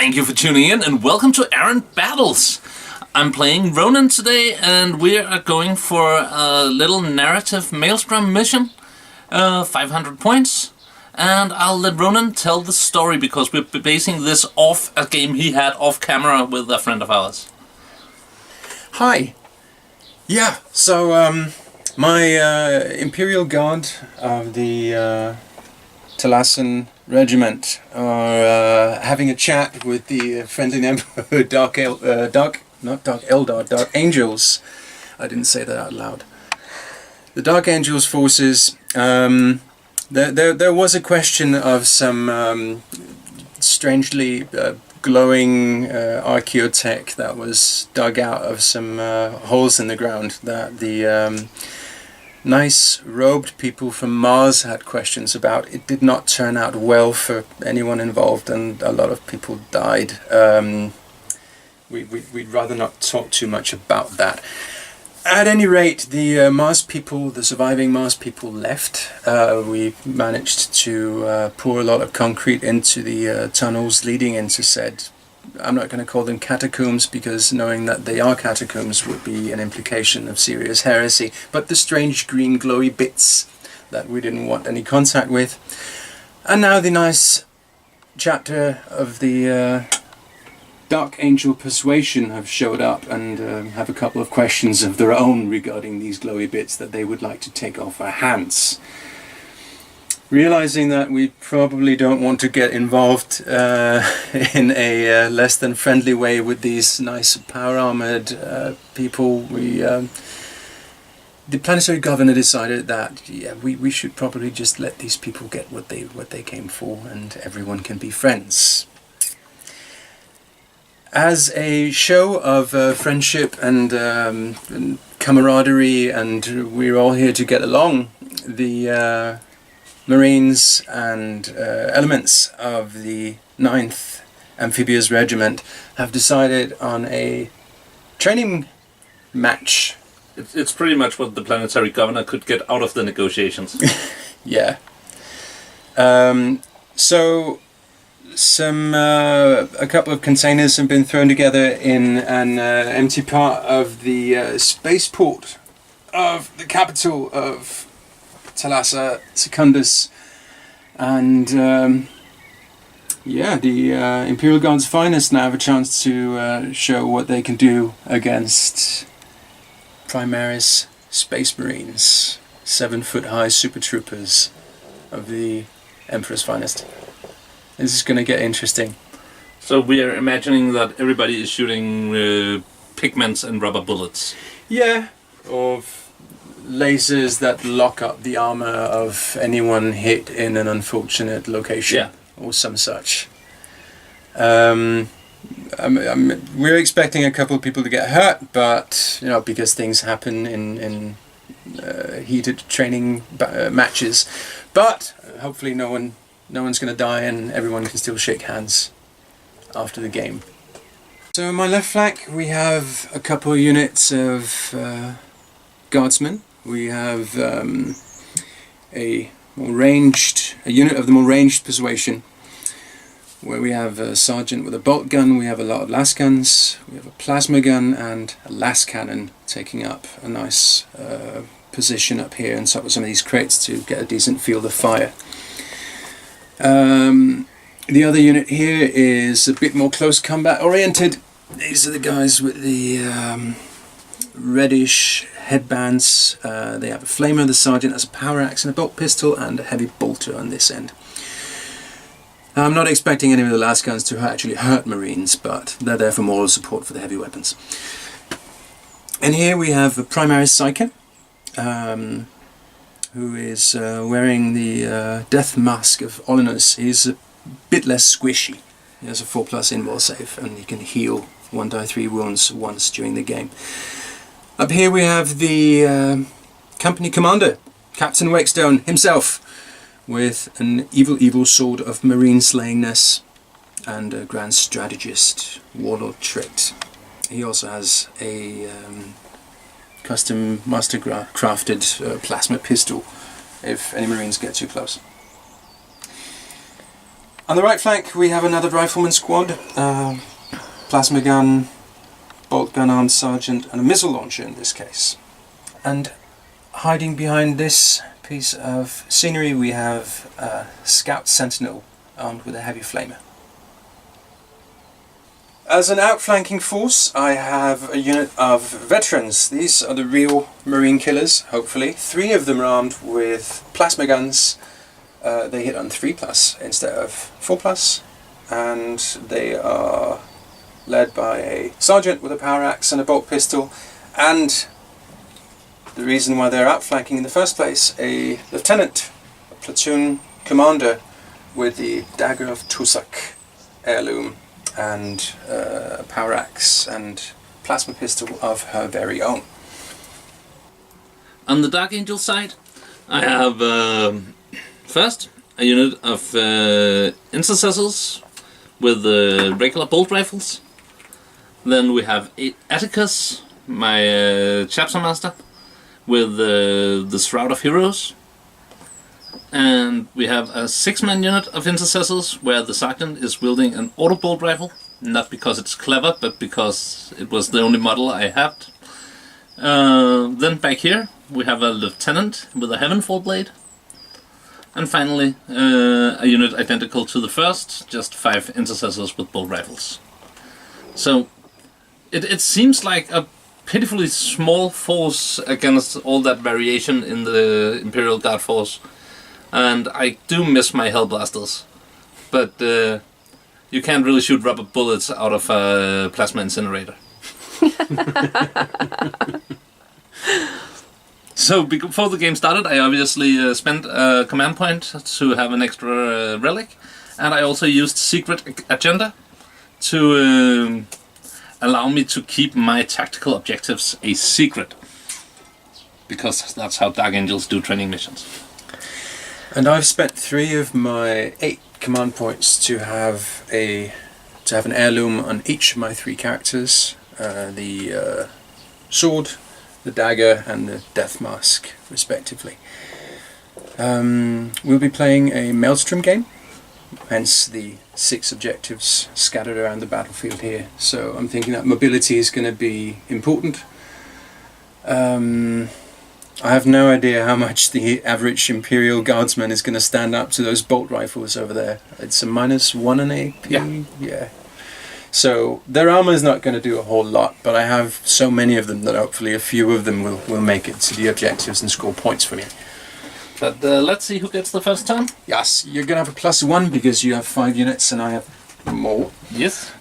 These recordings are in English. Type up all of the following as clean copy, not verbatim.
Thank you for tuning in and welcome to Errant Battles. I'm playing Ronin today and we are going for a little narrative Maelstrom mission, 500 points, and I'll let Ronin tell the story because we're basing this off a game he had off camera with a friend of ours. Hi. Yeah, so my Imperial Guard of the Talasan Regiment are having a chat with the friendly Emperor Dark Angels. I didn't say that out loud. The Dark Angels forces. There was a question of some strangely glowing archaeotech that was dug out of some holes in the ground that the nice robed people from Mars had questions about. It did not turn out well for anyone involved and a lot of people died. We'd rather not talk too much about that. At any rate, the Mars people, the surviving Mars people left. We managed to pour a lot of concrete into the tunnels leading into said, I'm not going to call them catacombs because knowing that they are catacombs would be an implication of serious heresy, but the strange green glowy bits that we didn't want any contact with. And now the nice chapter of the Dark Angel Persuasion have showed up and have a couple of questions of their own regarding these glowy bits that they would like to take off our hands. Realizing that we probably don't want to get involved in a less than friendly way with these nice power armored people, the planetary governor decided that we should probably just let these people get what they came for, and everyone can be friends. As a show of friendship and camaraderie, and we're all here to get along, the Marines and elements of the 9th Amphibious Regiment have decided on a training match. It's pretty much what the planetary governor could get out of the negotiations. Yeah. So a couple of containers have been thrown together in an empty part of the spaceport of the capital of Thalassa Secundus, and the Imperial Guard's finest now have a chance to show what they can do against Primaris Space Marines, 7-foot-high super troopers of the Emperor's finest. This is going to get interesting. So we are imagining that everybody is shooting pigments and rubber bullets. Yeah, or lasers that lock up the armor of anyone hit in an unfortunate location, or some such. We're expecting a couple of people to get hurt, but because things happen in heated training matches. But hopefully no one's going to die and everyone can still shake hands after the game. So on my left flank we have a couple of units of guardsmen. We have a unit of the more ranged persuasion, where we have a sergeant with a bolt gun, we have a lot of las guns, we have a plasma gun and a las cannon taking up a nice position up here on top of some of these crates to get a decent field of fire. The other unit here is a bit more close combat oriented. These are the guys with the reddish headbands. They have a flamer, the sergeant has a power axe and a bolt pistol and a heavy bolter on this end. I'm not expecting any of the las guns to actually hurt Marines, but they're there for moral support for the heavy weapons. And here we have a Primaris Psyker, who is wearing the death mask of Olinus. He's a bit less squishy. He has a 4+ invul save and he can heal 1 die 3 wounds once during the game. Up here we have the company commander, Captain Wakestone himself, with an evil sword of marine slayingness and a grand strategist warlord trait. He also has a custom master crafted plasma pistol if any marines get too close. On the right flank we have another rifleman squad, plasma gun, bolt gun armed sergeant and a missile launcher in this case. And hiding behind this piece of scenery we have a scout sentinel armed with a heavy flamer. As an outflanking force I have a unit of veterans. These are the real marine killers, hopefully. 3 of them are armed with plasma guns. They hit on 3+ instead of 4+, and they are led by a sergeant with a power axe and a bolt pistol, and the reason why they're outflanking in the first place, a lieutenant, a platoon commander with the dagger of Tusak heirloom and a power axe and plasma pistol of her very own. On the Dark Angel side, I have first a unit of intercessors with regular bolt rifles. Then we have 8 Atticus, my chapter master, with the Shroud of Heroes. And we have a 6-man unit of intercessors where the sergeant is wielding an auto bolt rifle, not because it's clever, but because it was the only model I had. Then back here we have a lieutenant with a Heavenfall blade. And finally a unit identical to the first, just 5 intercessors with bolt rifles. So it seems like a pitifully small force against all that variation in the Imperial Guard force. And I do miss my Hellblasters, but you can't really shoot rubber bullets out of a plasma incinerator. So before the game started, I obviously spent a command point to have an extra relic, and I also used Secret Agenda to allow me to keep my tactical objectives a secret, because that's how Dark Angels do training missions. And I've spent 3 of my 8 command points to have an heirloom on each of my 3 characters. The sword, the dagger and the death mask, respectively. We'll be playing a Maelstrom game, hence the 6 objectives scattered around the battlefield here. So I'm thinking that mobility is going to be important. I have no idea how much the average Imperial Guardsman is going to stand up to those bolt rifles over there. It's a -1 in AP. Yeah. So their armor is not going to do a whole lot, but I have so many of them that hopefully a few of them will make it to the objectives and score points for me. But let's see who gets the first turn. Yes, you're going to have a +1 because you have 5 units and I have more. Yes.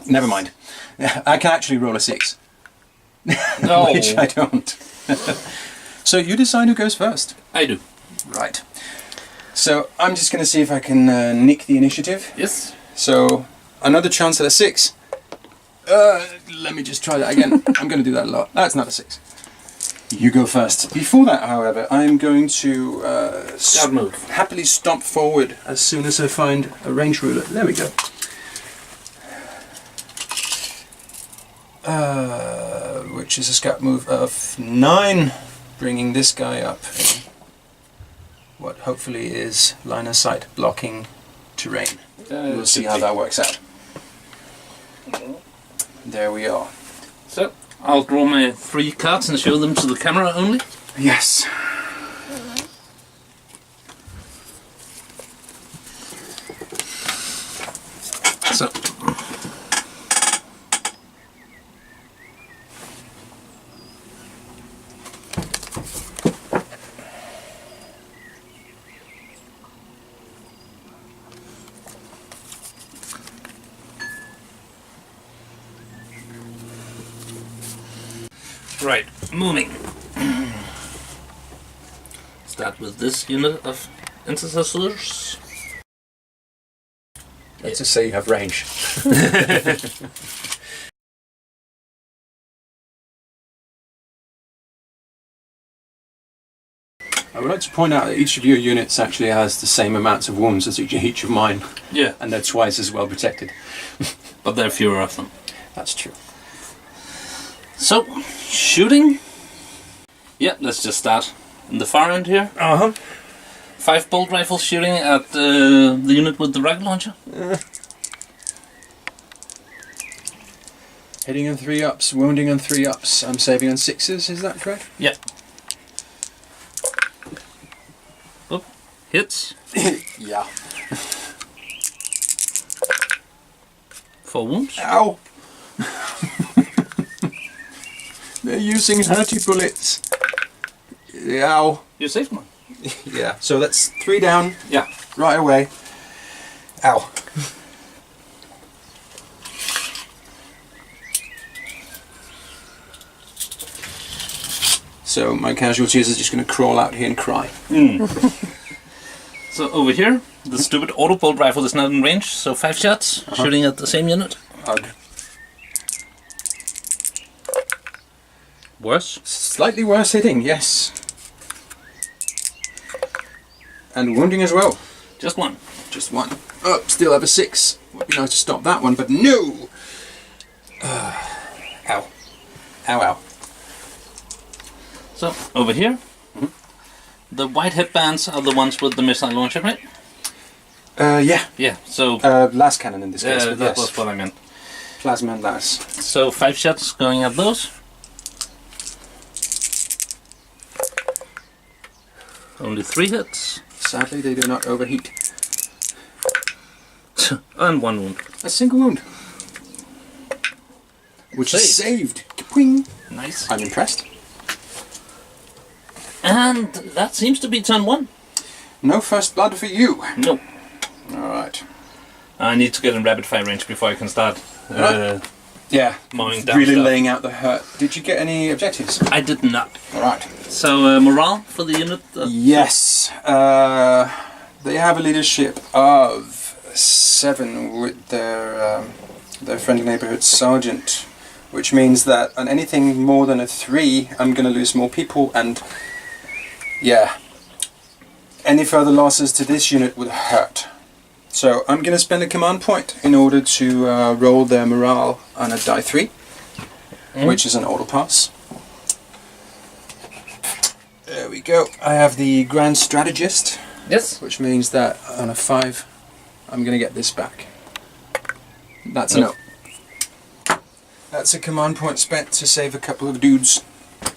Never mind. I can actually roll a 6. No. Which I don't. So you decide who goes first. I do. Right. So I'm just going to see if I can nick the initiative. Yes. So another chance at a 6. Let me just try that again. I'm going to do that a lot. That's not a 6. You go first. Before that, however, I'm going to happily stomp forward as soon as I find a range ruler. There we go. Which is a scout move of 9, bringing this guy up in what hopefully is line of sight blocking terrain. We'll see how that works out. There we are. So I'll draw my 3 cards and show them to the camera only. Yes. So right, moving. Start with this unit of intercessors. Let's just say you have range. I would like to point out that each of your units actually has the same amounts of wounds as each of mine. Yeah. And they're twice as well protected. But there are fewer of them. That's true. So, shooting. Yeah, let's just start in the far end here. 5 bolt rifles shooting at the unit with the rocket launcher. Hitting on 3 ups, wounding on 3 ups. I'm saving on 6s, is that correct? Yeah. Oh, hits. Yeah. 4 wounds. Ow! They're using hurty bullets. Ow. You saved one. Yeah, so that's 3 down. Yeah. Right away. Ow. So my casualties are just going to crawl out here and cry. So over here, the stupid auto bolt rifle is not in range, so 5 shots, shooting at the same unit. Ugh. Worse. Slightly worse hitting, yes. And wounding as well. Just 1. Just 1. Oh, still have a 6. Would be nice to stop that one, but no! Ow. Ow, ow. So, over here, the white headbands are the ones with the missile launcher, right? Yeah. Yeah, so... Las cannon in this case, but that yes. was what I meant. Plasma and las. So 5 shots going at those. Only 3 hits. Sadly, they do not overheat. And 1 wound. A single wound. Which is saved. Kapwing. Nice. I'm impressed. And that seems to be turn 1. No first blood for you. No. Alright. I need to get in rapid fire range before I can start Yeah. mowing down Really stuff. laying out the hurt. Did you get any objectives? I did not. Alright. So morale for the unit? Yes. They have a leadership of 7 with their friendly neighborhood sergeant, which means that on anything more than a 3, I'm going to lose more people, and yeah, any further losses to this unit would hurt. So I'm going to spend a command point in order to roll their morale on a die 3, which is an auto pass. There we go. I have the Grand Strategist. Yes. Which means that on a 5, I'm going to get this back. That's a no. That's a command point spent to save a couple of dudes,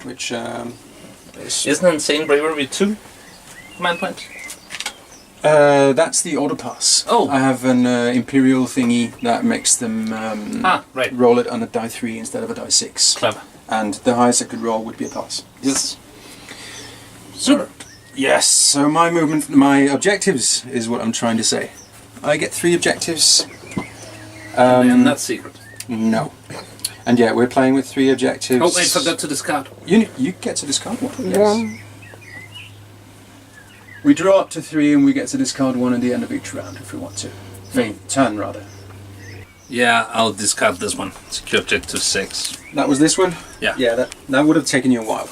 which Isn't Insane Bravery 2 command points? that's the auto pass. Oh. I have an Imperial thingy that makes them Right. roll it on a die 3 instead of a die 6. Clever. And the highest I could roll would be a pass. Yes. Super. Yes, so my objectives is what I'm trying to say. I get 3 objectives. And that's secret. No. And yeah, we're playing with 3 objectives. Oh, wait, forgot to discard. You get to discard 1. Yes. We draw up to 3 and we get to discard 1 at the end of each round if we want to. Turn, rather. Yeah, I'll discard this one. Secure objective 6. That was this one? Yeah. Yeah, that would have taken you a while.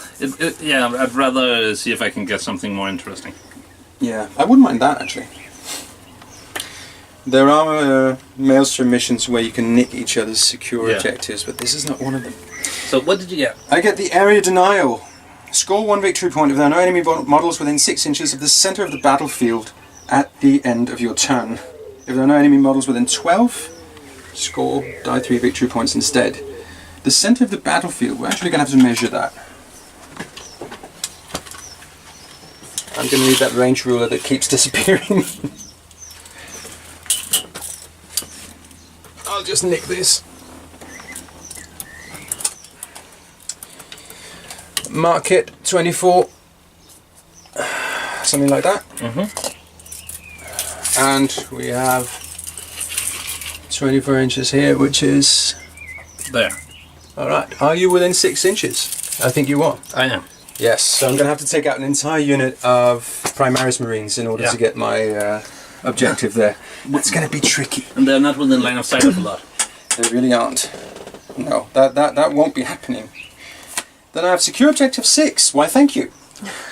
Yeah, I'd rather see if I can get something more interesting. Yeah, I wouldn't mind that actually. There are Maelstrom missions where you can nick each other's secure objectives, but this is not one of them. So what did you get? I get the Area Denial. Score 1 victory point if there are no enemy models within 6 inches of the center of the battlefield at the end of your turn. If there are no enemy models within 12, score die 3 victory points instead. The center of the battlefield, we're actually going to have to measure that. I'm going to need that range ruler that keeps disappearing. I'll just nick this. Mark it 24, something like that. And we have 24 inches here, which is There. alright. Are you within 6 inches? I think you are. I am. Yes, so I'm going to have to take out an entire unit of Primaris Marines in order to get my objective there. It's going to be tricky. And they're not within line of sight of a lot. They really aren't. No, that won't be happening. Then I have secure objective 6. Why, thank you.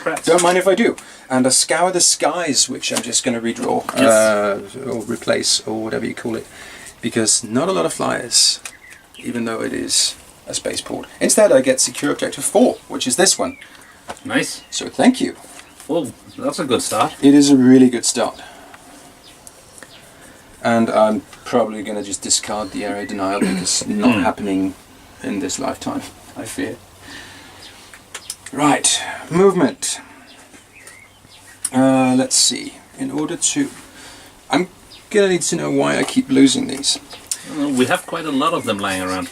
Perhaps. Don't mind if I do. And a Scour the Skies, which I'm just going to redraw, or replace, or whatever you call it. Because not a lot of flyers, even though it is a spaceport. Instead I get secure objective 4, which is this one. Nice. So thank you. Oh, that's a good start. It is a really good start. And I'm probably going to just discard the area denial because it's not happening in this lifetime, I fear. Right, movement. Let's see. In order to... I'm going to need to know why I keep losing these. We have quite a lot of them lying around.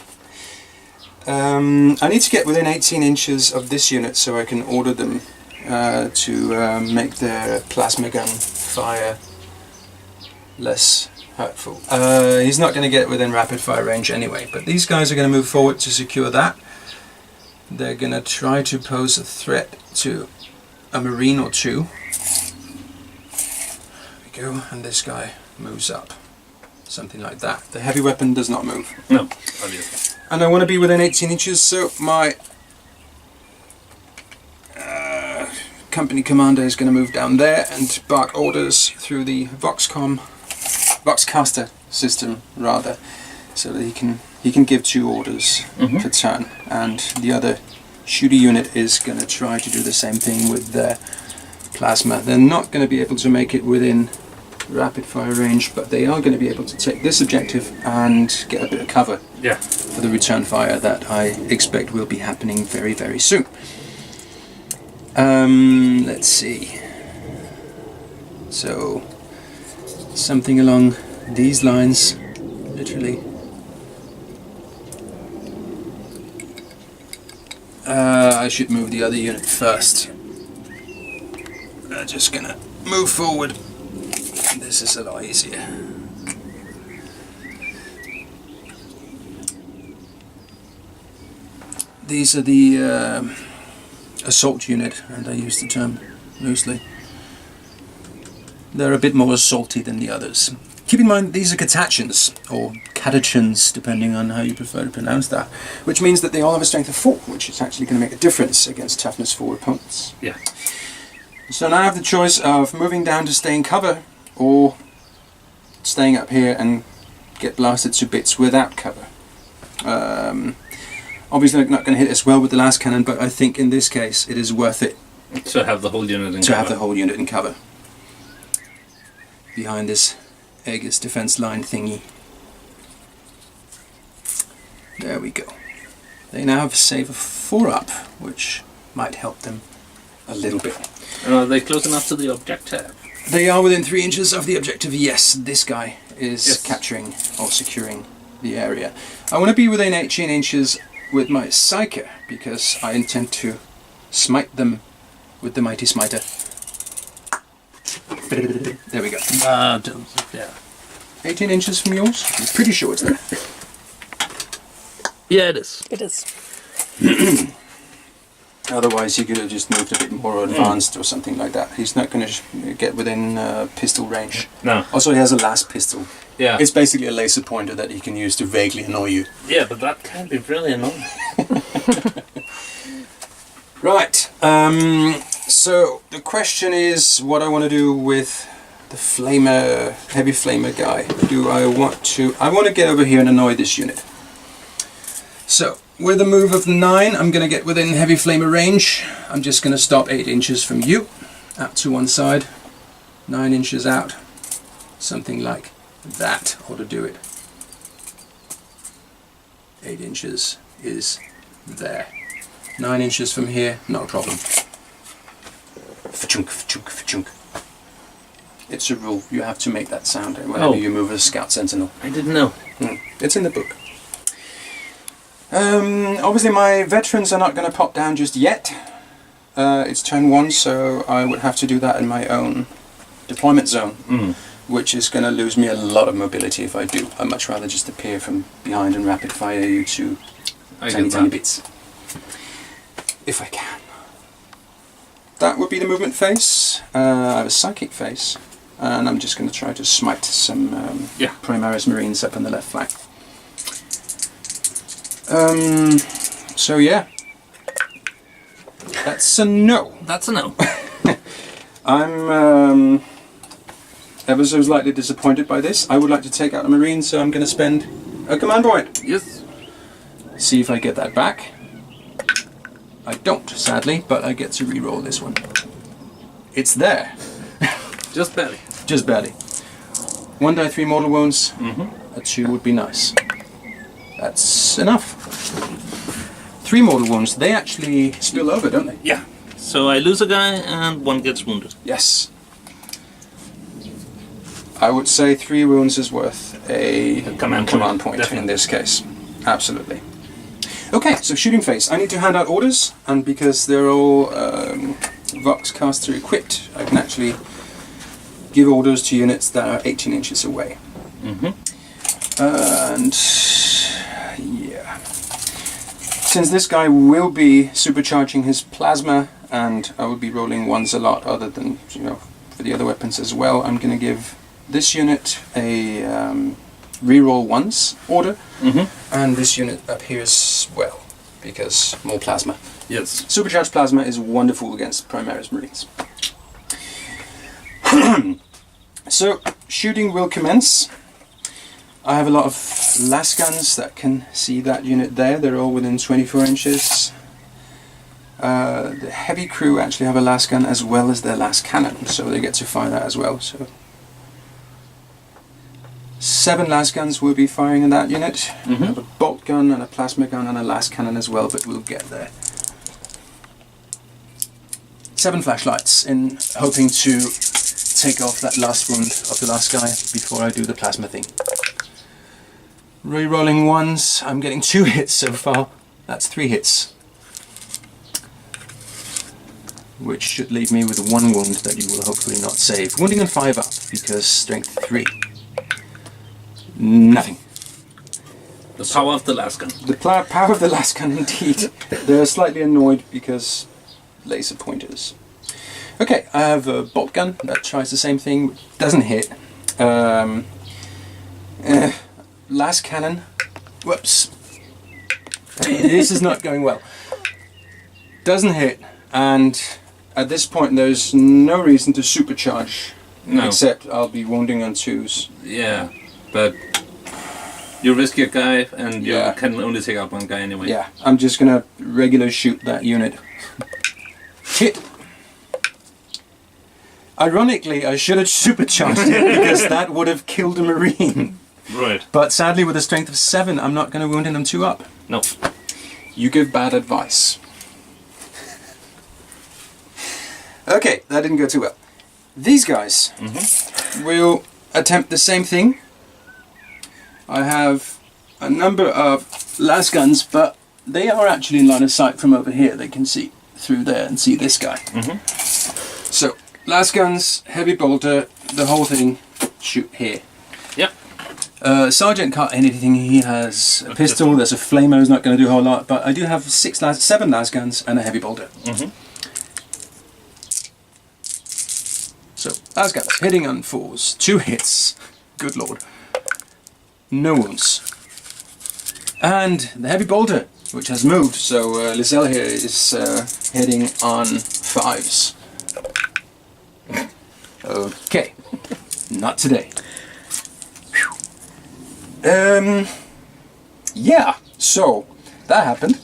I need to get within 18 inches of this unit so I can order them to make their plasma gun fire less hurtful. He's not going to get within rapid fire range anyway, but these guys are going to move forward to secure that. They're going to try to pose a threat to a Marine or two. There we go, and this guy moves up. Something like that. The heavy weapon does not move. No, obviously. And I want to be within 18 inches, so my company commander is going to move down there and bark orders through the Voxcaster system, rather, so that he can give 2 orders per turn, and the other shooter unit is going to try to do the same thing with their plasma. They're not going to be able to make it within rapid fire range, but they are going to be able to take this objective and get a bit of cover for the return fire that I expect will be happening very, very soon. Let's see. So something along these lines, literally. I should move the other unit first. Just gonna move forward. This is a lot easier. These are the assault unit, and I use the term loosely. They're a bit more assaulty than the others. Keep in mind these are catachans, or catachans, depending on how you prefer to pronounce that, which means that they all have a strength of 4, which is actually going to make a difference against toughness 4 opponents. Yeah. So now I have the choice of moving down to stay in cover, or staying up here and get blasted to bits without cover. Obviously I'm not going to hit as well with the last cannon, but I think in this case it is worth it to have the whole unit in to cover. have the whole unit in cover behind this Aegis defense line thingy. There we go. They now have a save of 4 up, which might help them a little bit. Are they close enough to the objective? They are within 3 inches of the objective, yes. This guy is capturing or securing the area. I want to be within 18 inches with my Psyker, because I intend to smite them with the Mighty Smiter. There we go. Yeah. 18 inches from yours? I'm pretty sure it's there. Yeah, it is. It is. Otherwise he could have just moved a bit more advanced or something like that. He's not going to get within pistol range. No. Also he has a last pistol. Yeah. It's basically a laser pointer that he can use to vaguely annoy you. Yeah, but that can be really annoying. Right. So the question is what I want to do with the flamer, heavy flamer guy. I want to get over here and annoy this unit. So with a move of 9, I'm going to get within heavy flamer range. I'm just going to stop 8 inches from you, out to one side, 9 inches out, something like that ought to do it. 8 inches is there. 9 inches from here, not a problem. Fa-chunk, fa-chunk, fa-chunk. It's a rule, you have to make that sound whenever you move a scout sentinel. I didn't know. It's in the book. Obviously my veterans are not going to pop down just yet. It's turn 1, so I would have to do that in my own deployment zone, which is going to lose me a lot of mobility if I do. I'd much rather just appear from behind and rapid fire you to tiny bits. If I can. That would be the movement phase. I have a psychic phase, and I'm just going to try to smite some Primaris Marines up on the left flank. So yeah, that's a no. That's a no. I'm ever so slightly disappointed by this. I would like to take out a Marine, so I'm going to spend a command point. Yes. See if I get that back. I don't, sadly, but I get to re-roll this one. It's there. Just barely. Just barely. 1 die 3 mortal wounds. Mm-hmm. A 2 would be nice. That's enough. 3 mortal wounds. They actually spill over, don't they? Yeah. So I lose a guy and 1 gets wounded. Yes. I would say 3 wounds is worth a command point definitely. in this case. Absolutely. Okay, so shooting phase. I need to hand out orders, and because they're all Vox caster equipped, I can actually give orders to units that are 18 inches away. Mm-hmm. And yeah. Since this guy will be supercharging his plasma, and I will be rolling ones a lot other than, for the other weapons as well, I'm going to give this unit a reroll ones order, and this unit up here as well, because more plasma. Yes. Supercharged plasma is wonderful against Primaris Marines. So, shooting will commence. I have a lot of las guns that can see that unit there. They're all within 24 inches. The heavy crew actually have a las gun as well as their las cannon, so they get to fire that as well. So 7 las guns will be firing in that unit. I have a bolt gun and a plasma gun and a las cannon as well, but we'll get there. 7 flashlights, in hoping to take off that last wound of the last guy before I do the plasma thing. Re-rolling ones, I'm getting 2 hits so far. That's 3 hits. Which should leave me with 1 wound that you will hopefully not save. Wounding on 5 up, because strength 3. Nothing. The power of the last gun. The power of the last gun, indeed. They're slightly annoyed because laser pointers. Okay, I have a bolt gun that tries the same thing, doesn't hit. Last cannon. Whoops. This is not going well. Doesn't hit, and at this point there's no reason to supercharge. No. Except I'll be wounding on 2s. Yeah, but you risk your guy and you Yeah. can only take out 1 guy anyway. Yeah, I'm just gonna regular shoot that unit. Hit! Ironically, I should have supercharged it because that would have killed a Marine. Right. But sadly, with a strength of 7, I'm not going to wound him 2 up. No. You give bad advice. Okay, that didn't go too well. These guys will attempt the same thing. I have a number of las guns, but they are actually in line of sight from over here. They can see through there and see this guy. So, las guns, heavy bolter, the whole thing, shoot here. Yep. Sergeant can't hit anything. He has a pistol. There's a flamer who's not going to do a whole lot, but I do have 7 las guns and a heavy bolter. So, las guns hitting on 4s, 2 hits. Good lord. No wounds. And the heavy bolter, which has moved. So Lizelle here is hitting on 5s. Okay, not today. Yeah, so that happened.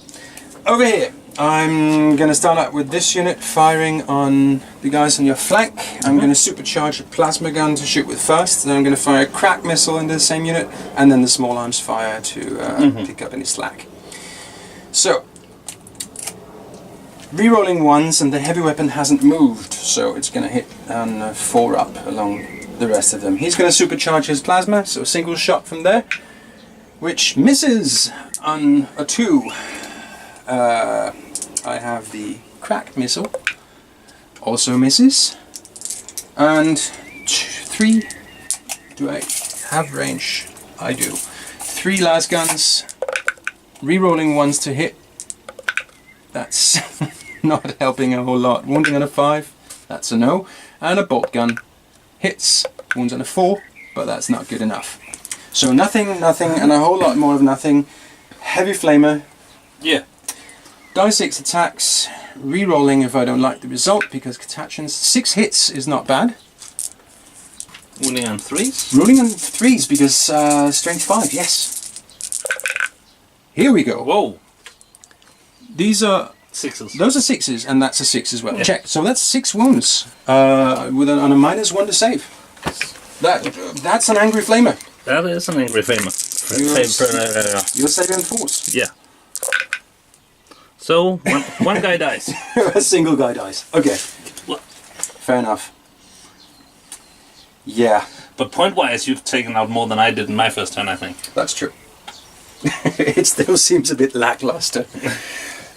Over here, I'm going to start out with this unit firing on the guys on your flank. I'm going to supercharge a plasma gun to shoot with first, then I'm going to fire a crack missile into the same unit, and then the small arms fire to pick up any slack. So, re-rolling 1s, and the heavy weapon hasn't moved, so it's going to hit on 4 up along the rest of them. He's going to supercharge his plasma, so a single shot from there, which misses on a 2. I have the crack missile, also misses, and 3. Do I have range? I do. 3 las guns, re-rolling 1s to hit. That's not helping a whole lot. Wounding on a 5, that's a no. And a bolt gun hits, wounds on a 4, but that's not good enough. So nothing, and a whole lot more of nothing. Heavy flamer. Yeah. Die 6 attacks, re-rolling if I don't like the result, because Catachans. 6 hits is not bad. Wounding on 3s? Rolling on 3s because strength 5, yes. Here we go. Whoa. These are Sixes. Those are 6s, and that's a 6 as well. Yeah. Check. So that's 6 wounds with on a -1 to save. That's an angry flamer. That is an angry flamer. You're saving force. Yeah. So one guy dies. A single guy dies. Okay. Well, fair enough. Yeah. But point-wise, you've taken out more than I did in my first turn, I think. That's true. It still seems a bit lackluster.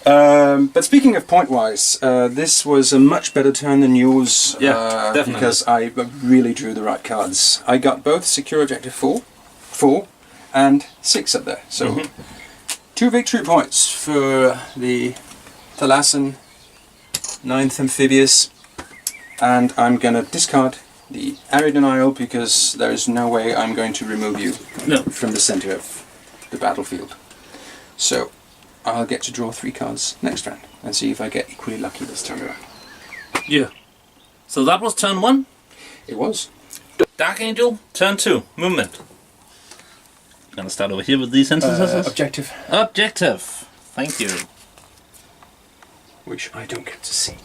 But speaking of point-wise, this was a much better turn than yours. Yeah, definitely. Because I really drew the right cards. I got both secure objective 4, and 6 up there. So 2 victory points for the Thalassan 9th Amphibious. And I'm going to discard the Area Denial because there is no way I'm going to remove you from the center of the battlefield. So I'll get to draw 3 cards next round and see if I get equally lucky this time around. Yeah. So that was turn 1? It was. Dark Angel, turn 2, movement. I'm gonna start over here with these instances. Objective. Objective. Thank you. Which I don't get to see.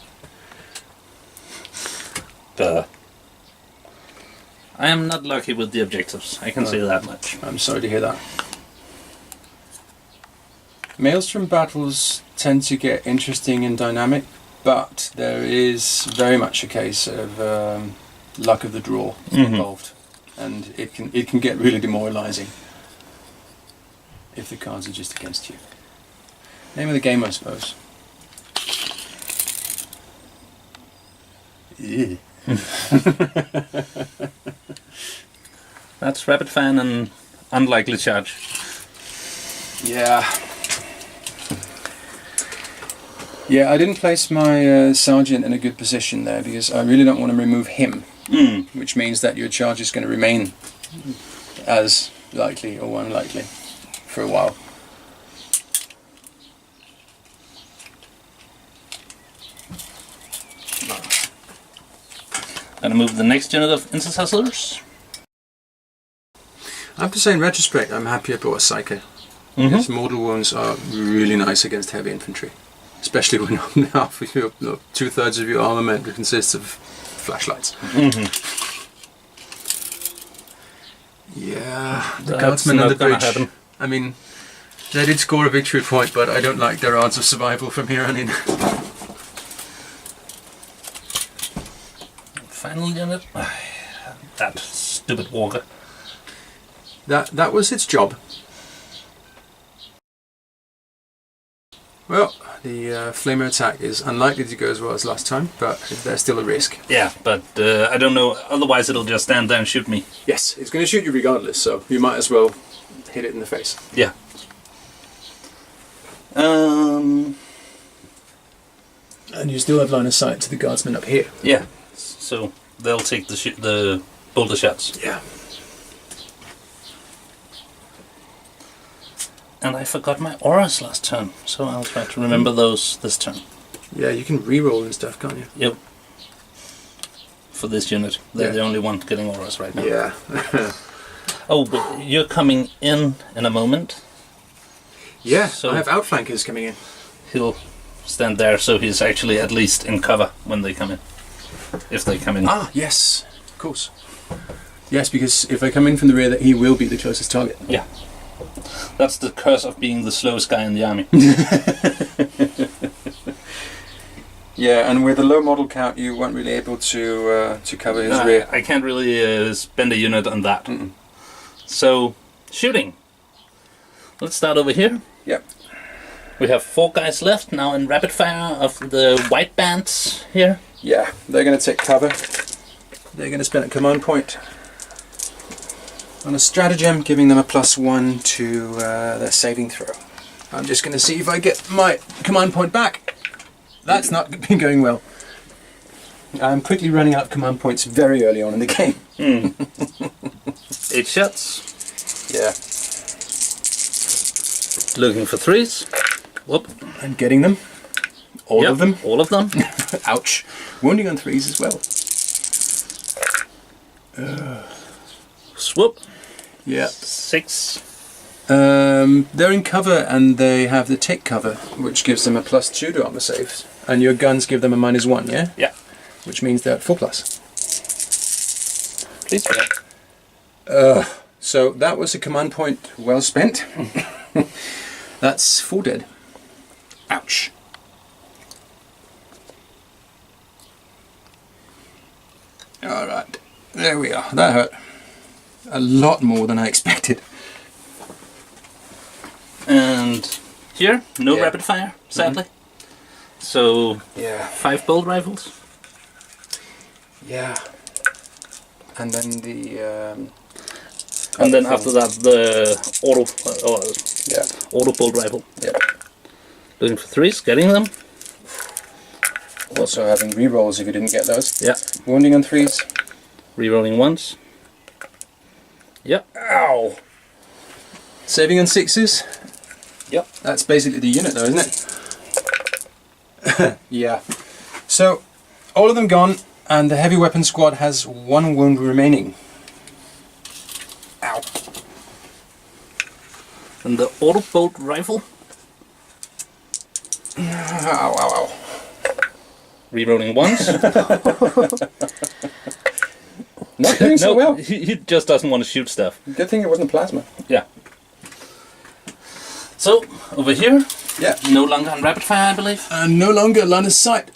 I am not lucky with the objectives, I can say that much. I'm sorry to hear that. Maelstrom battles tend to get interesting and dynamic, but there is very much a case of luck of the draw involved, and it can get really demoralising if the cards are just against you. Name of the game, I suppose. Yeah. That's Rapid Fan and Unlikely Charge. Yeah. Yeah, I didn't place my sergeant in a good position there because I really don't want to remove him, which means that your charge is going to remain as likely or unlikely for a while. Gonna move the next unit of intercessors. I have to say, in retrospect, I'm happy I brought a Psycho. Because mortal wounds are really nice against heavy infantry. Especially when half of your, 2/3 of your armament consists of flashlights. Yeah, the guardsmen on the bridge. I mean, they did score a victory point, but I don't like their odds of survival from here on in. Final unit. That stupid walker. That was its job. Well, the flamer attack is unlikely to go as well as last time, but there's still a risk. Yeah, but I don't know, otherwise it'll just stand there and shoot me. Yes, it's going to shoot you regardless, so you might as well hit it in the face. Yeah. And you still have line of sight to the guardsmen up here. Yeah, so they'll take the boulder shots. Yeah. And I forgot my auras last turn, so I'll try to remember those this turn. Yeah, you can re-roll and stuff, can't you? Yep. For this unit. They're the only one getting auras right now. Yeah. Oh, but you're coming in a moment. Yeah, so I have outflankers coming in. He'll stand there so he's actually at least in cover when they come in. If they come in. Ah, yes, of course. Yes, because if I come in from the rear, that he will be the closest target. Yeah. That's the curse of being the slowest guy in the army. Yeah, and with a low model count, you weren't really able to cover his rear. I can't really spend a unit on that. So, shooting. Let's start over here. Yep. We have 4 guys left now in rapid fire of the white bands here. Yeah, they're going to take cover. They're going to spend a command point on a stratagem, giving them a +1 to their saving throw. I'm just going to see if I get my command point back. That's not been going well. I'm quickly running out of command points very early on in the game. 8 shots. Yeah. Looking for 3s. Whoop. And getting them. All of them. All of them. Ouch. Wounding on 3s as well. Swoop. Yeah. 6. They're in cover and they have the take cover, which gives them a +2 to armor saves. And your guns give them a -1, yeah? Yeah. Which means they're at 4+. Please. So that was a command point well spent. That's 4 dead. Ouch. Alright, there we are. That hurt. A lot more than I expected. And here, no Yeah. rapid fire, sadly. So, Yeah. 5 bolt rifles. Yeah. And then the... And then after that, the yeah. auto bolt rifle. Yeah. Looking for 3s, getting them. Also having rerolls if you didn't get those. Yeah. Wounding on 3s. Rerolling 1s. Yep. Ow! Saving on 6s. Yep. That's basically the unit though, isn't it? Yeah. So, all of them gone, and the heavy weapon squad has 1 wound remaining. Ow. And the auto bolt rifle. Ow, ow, ow. Rerolling 1s. Not doing so well. He just doesn't want to shoot stuff. Good thing it wasn't plasma. Yeah. So, over here, Yeah. no longer on rapid fire, I believe. And no longer line of sight.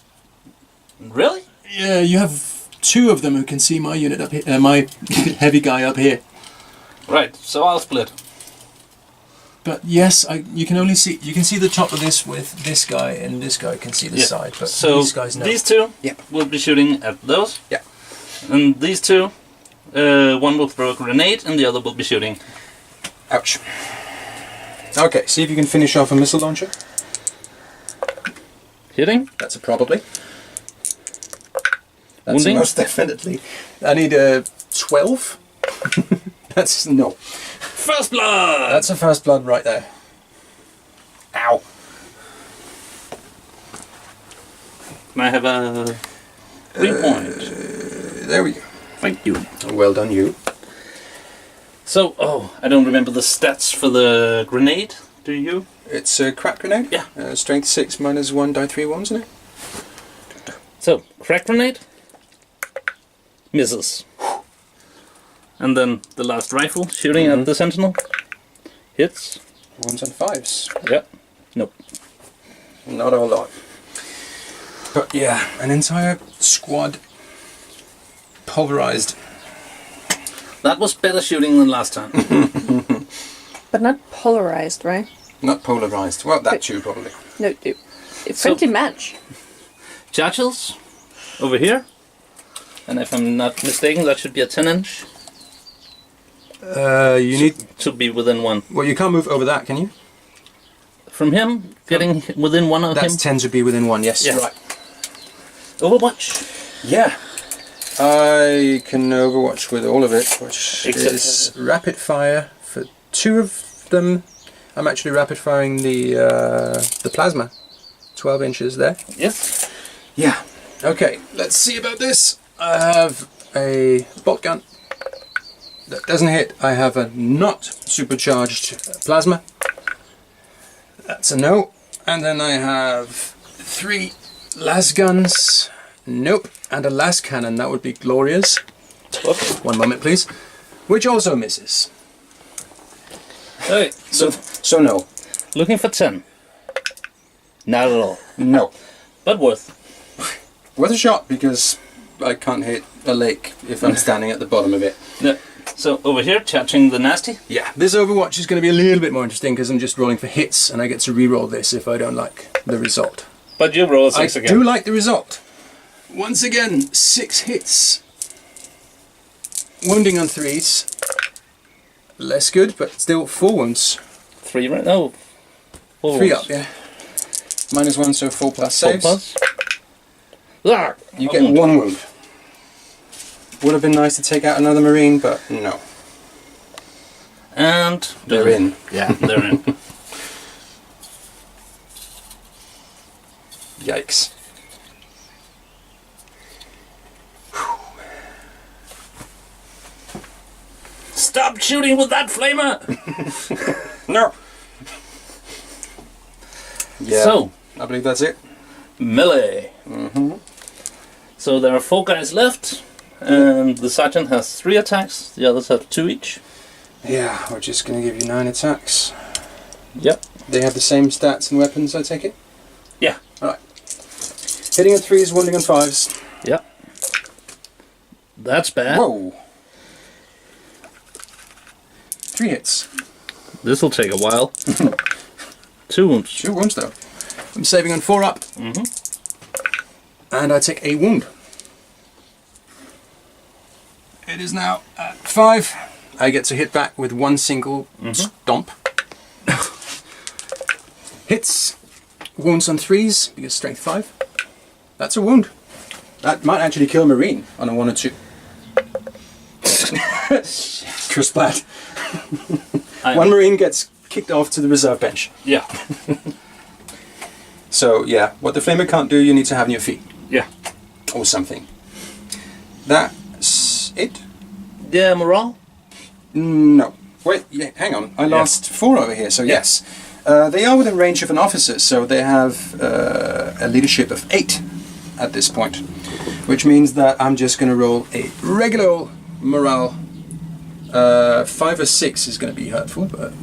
Really? Yeah, you have 2 of them who can see my unit up here, my heavy guy up here. Right, so I'll split. But yes, you can see the top of this with this guy, and this guy can see the side. But So these guys know. these 2 Yeah. will be shooting at those. Yeah. And these 2, one will throw a grenade and the other will be shooting. Ouch. Okay, see if you can finish off a missile launcher. Hitting. That's a probably. That's Wounding? most definitely. I need a 12. That's no. First blood! That's a first blood right there. Ow. Can I have a 3 point? There we go. Thank you. Well done, you. So, I don't remember the stats for the grenade. Do you? It's a crack grenade. Yeah. Strength 6 -1 die 3 wounds, isn't it? So, crack grenade. Misses. And then the last rifle shooting at the sentinel. Hits. 1s and 5s. Yep. Nope. Not a lot. But yeah, an entire squad pulverized. That was better shooting than last time. But not polarized, right? Not polarized. Well, that too, probably. No, a friendly match. Churchill's over here. And if I'm not mistaken, that should be a 10-inch. You need... To be within 1. Well, you can't move over that, can you? From him, getting within 1 of That's him. 10 to be within 1, yes. Yeah. Right. Overwatch. Yeah. I can overwatch with all of it, which Except- is rapid fire. For 2 of them, I'm actually rapid firing the plasma. 12 inches there. Yes. Yeah. Okay, let's see about this. I have a bolt gun that doesn't hit. I have a not supercharged plasma. That's a no. And then I have 3 las guns. Nope. And a las cannon. That would be glorious. Okay. 1 moment, please. Which also misses. Okay. So no. Looking for 10. Not at all. No. But worth. Worth a shot because I can't hit a lake if I'm standing at the bottom of it. Yeah. So over here, charging the nasty. Yeah, this Overwatch is going to be a little bit more interesting because I'm just rolling for hits and I get to re-roll this if I don't like the result. But you roll a 6 I again. do like the result. Once again, 6 hits. Wounding on 3s. Less good, but still 4 wounds. 3 right? No. 4 3 wounds. up, yeah. -1, so 4+ 4 saves. plus. Ah, You a get wound. 1 wound. Would have been nice to take out another Marine, but no. And They're in. Yeah, they're in. Yikes. Stop shooting with that flamer! No. Yeah. So, I believe that's it. melee. So there are 4 guys left, and the sergeant has 3 attacks, the others have 2 each. Yeah, we're just going to give you 9 attacks. Yep. They have the same stats and weapons, I take it? Yeah. Alright. Hitting on 3s, wounding on 5s. Yep. That's bad. Whoa! 3 hits. This'll take a while. 2 wounds. 2 wounds though. I'm saving on 4 up. And I take a wound. It is now at 5. I get to hit back with 1 single stomp. Hits. Wounds on 3s because strength 5. That's a wound. That might actually kill a Marine on a 1 or 2. Kersplat. 1 Marine gets kicked off to the reserve bench. Yeah. So yeah, what the Flamer can't do, you need to have in your feet. Yeah. Or something. That's it? Yeah, morale? No. Wait, yeah, hang on. I lost 4 over here, so yes. They are within range of an officer, so they have a leadership of 8 at this point. Which means that I'm just going to roll a regular old morale. 5 or 6 is going to be hurtful, but...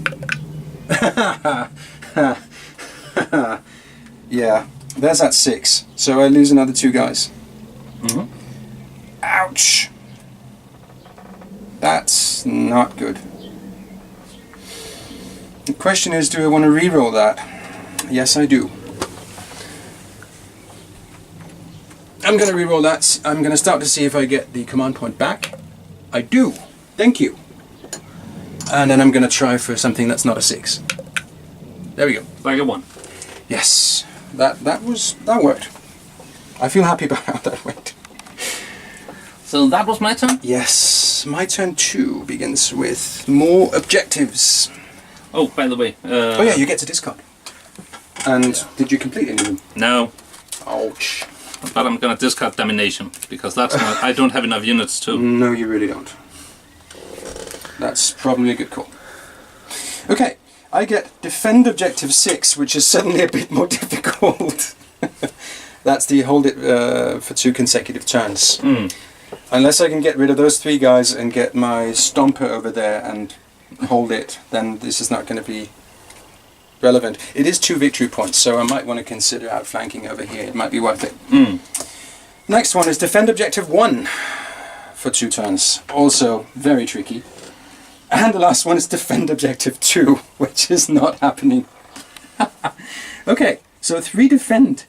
yeah, there's that 6. So I lose another 2 guys. Ouch! That's not good. The question is, do I want to re-roll that? Yes, I do. I'm going to re-roll that. I'm going to start to see if I get the command point back. I do. Thank you. And then I'm going to try for something that's not a 6. There we go. Like a 1. Yes. That worked. I feel happy about how that went. So that was my turn? Yes. My turn 2 begins with more objectives. Oh, by the way. Oh yeah, you get to discard. And did you complete any of them? No. Ouch. But I'm gonna discard Domination, because that's not, I don't have enough units to... No, you really don't. That's probably a good call. Okay, I get Defend Objective 6, which is suddenly a bit more difficult. That's the hold it for 2 consecutive turns. Unless I can get rid of those 3 guys and get my Stomper over there and hold it, then this is not going to be relevant. It is 2 victory points, so I might want to consider outflanking over here. It might be worth it. Next one is Defend Objective 1 for 2 turns. Also very tricky. And the last one is Defend Objective 2, which is not happening. Okay, so 3 defend.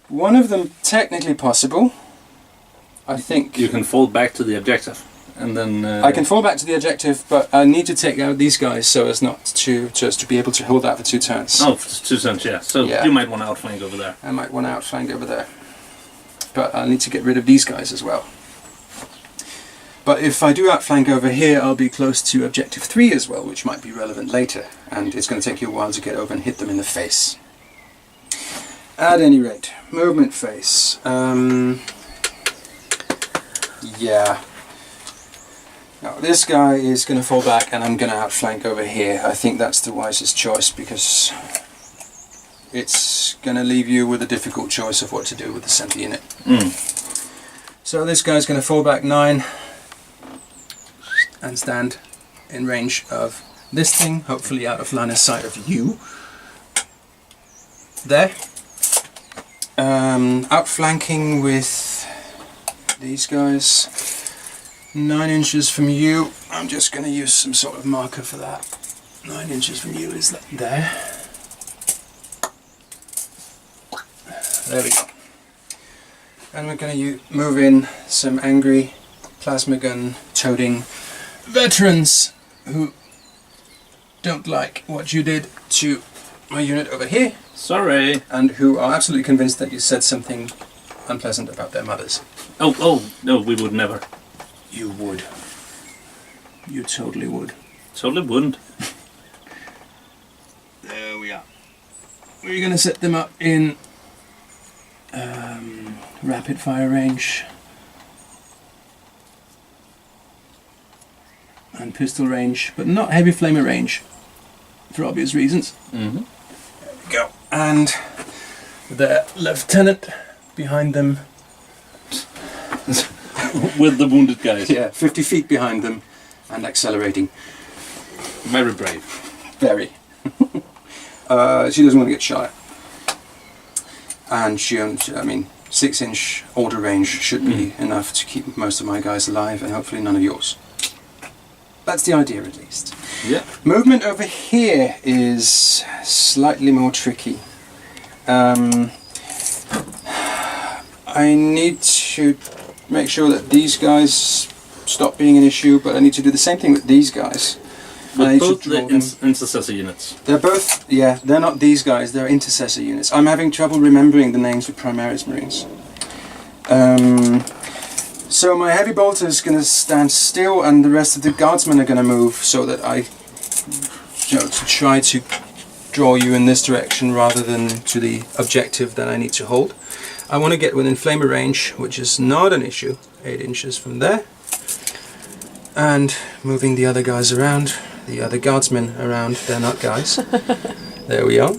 One of them technically possible. I think You can fall back to the objective, and then... I can fall back to the objective, but I need to take out these guys so as not to just to be able to hold that for 2 turns. Oh, for 2 turns, yeah. So Yeah. you might want to outflank over there. I might want to outflank over there, but I need to get rid of these guys as well. But if I do outflank over here, I'll be close to Objective 3 as well, which might be relevant later, and it's going to take you a while to get over and hit them in the face. At any rate, movement phase. Yeah. Now this guy is going to fall back and I'm going to outflank over here. I think that's the wisest choice because it's going to leave you with a difficult choice of what to do with the center unit. So this guy's going to fall back 9 and stand in range of this thing, hopefully out of line of sight of you. There. Outflanking with these guys 9 inches from you. I'm just going to use some sort of marker for that. 9 inches from you is that there. There we go. And we're going to move in some angry plasma gun toting veterans who don't like what you did to my unit over here. Sorry. And who are absolutely convinced that you said something unpleasant about their mothers. Oh, no, we would never. You would. You totally would. Totally wouldn't. There we are. We're going to set them up in rapid fire range and pistol range, but not heavy flamer range. for obvious reasons. Mm-hmm. Go. And the lieutenant behind them. With the wounded guys. Yeah, 50 feet behind them and accelerating. Very brave. Very. She doesn't want to get shot at. And she owns, 6-inch order range should be enough to keep most of my guys alive and hopefully none of yours. That's the idea, at least. Yeah. Movement over here is slightly more tricky. I need to make sure that these guys stop being an issue, but I need to do the same thing with these guys. With both the intercessor units. They're both, yeah, they're not these guys, they're intercessor units. I'm having trouble remembering the names of Primaris Marines. So my heavy bolter is going to stand still and the rest of the guardsmen are going to move so that I, to try to draw you in this direction rather than to the objective that I need to hold. I want to get within flamer range, which is not an issue, 8 inches from there. And moving the other guys around, the other guardsmen around, they're not guys. There we are.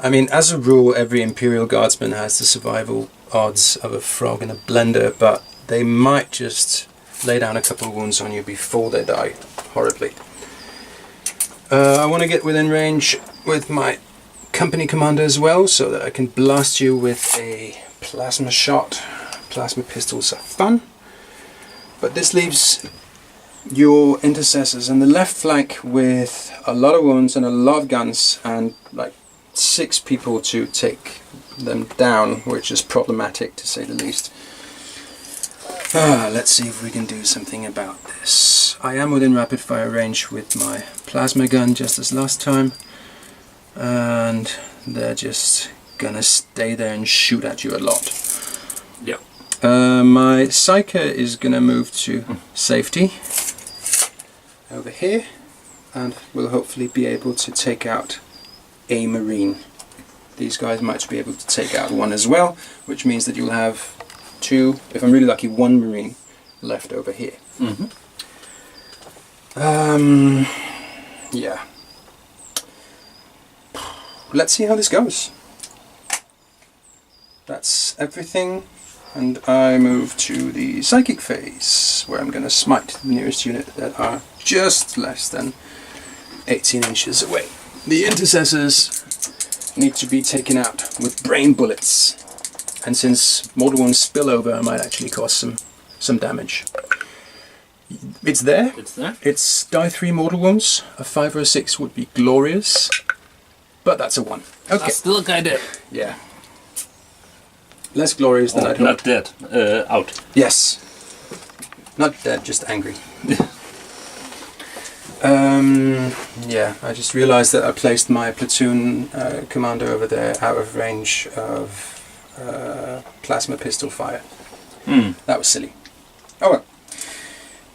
I mean, as a rule, every Imperial Guardsman has the survival odds of a frog in a blender, but they might just lay down a couple of wounds on you before they die horribly. I want to get within range with my company commander as well, so that I can blast you with a plasma shot. Plasma pistols are fun, but this leaves your intercessors in the left flank with a lot of wounds and a lot of guns and like 6 people to take them down, which is problematic to say the least. Let's see if we can do something about this. I am within rapid fire range with my plasma gun just as last time, and they're just gonna stay there and shoot at you a lot. Yep. My Psyker is gonna move to safety over here, and will hopefully be able to take out a Marine. These guys might be able to take out one as well, which means that you'll have 2, if I'm really lucky, 1 Marine left over here. Mm-hmm. Yeah. Let's see how this goes. That's everything, and I move to the psychic phase, where I'm going to smite the nearest unit that are just less than 18 inches away. The intercessors need to be taken out with brain bullets, and since mortal wounds spill over, I might actually cause some damage. It's there. It's there. It's die 3 mortal wounds. A 5 or a 6 would be glorious, but that's a 1. Okay. That's still a guy dead. Yeah. Less glorious than I'd not hoped. dead. Out. Yes. Not dead, just angry. Yeah, I just realized that I placed my platoon commander over there out of range of plasma pistol fire. That was silly. Oh well.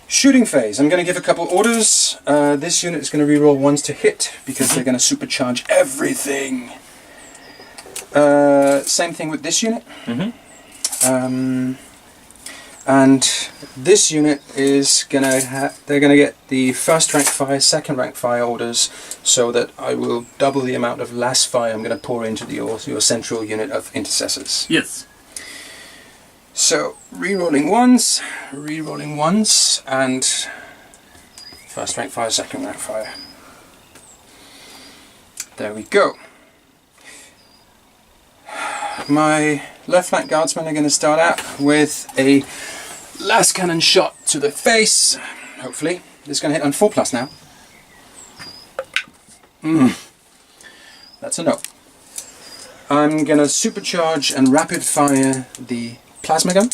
Shooting phase. I'm going to give a couple orders. This unit is going to reroll 1s to hit because they're going to supercharge everything. Same thing with this unit. And this unit is gonna they're gonna get the first rank fire, second rank fire orders, so that I will double the amount of last fire I'm gonna pour into your central unit of intercessors. Yes. So re-rolling 1s, and first rank fire, second rank fire. There we go. My left flank guardsmen are going to start out with a last cannon shot to the face. Hopefully. It's going to hit on 4+ now. That's a no. I'm going to supercharge and rapid fire the plasma gun.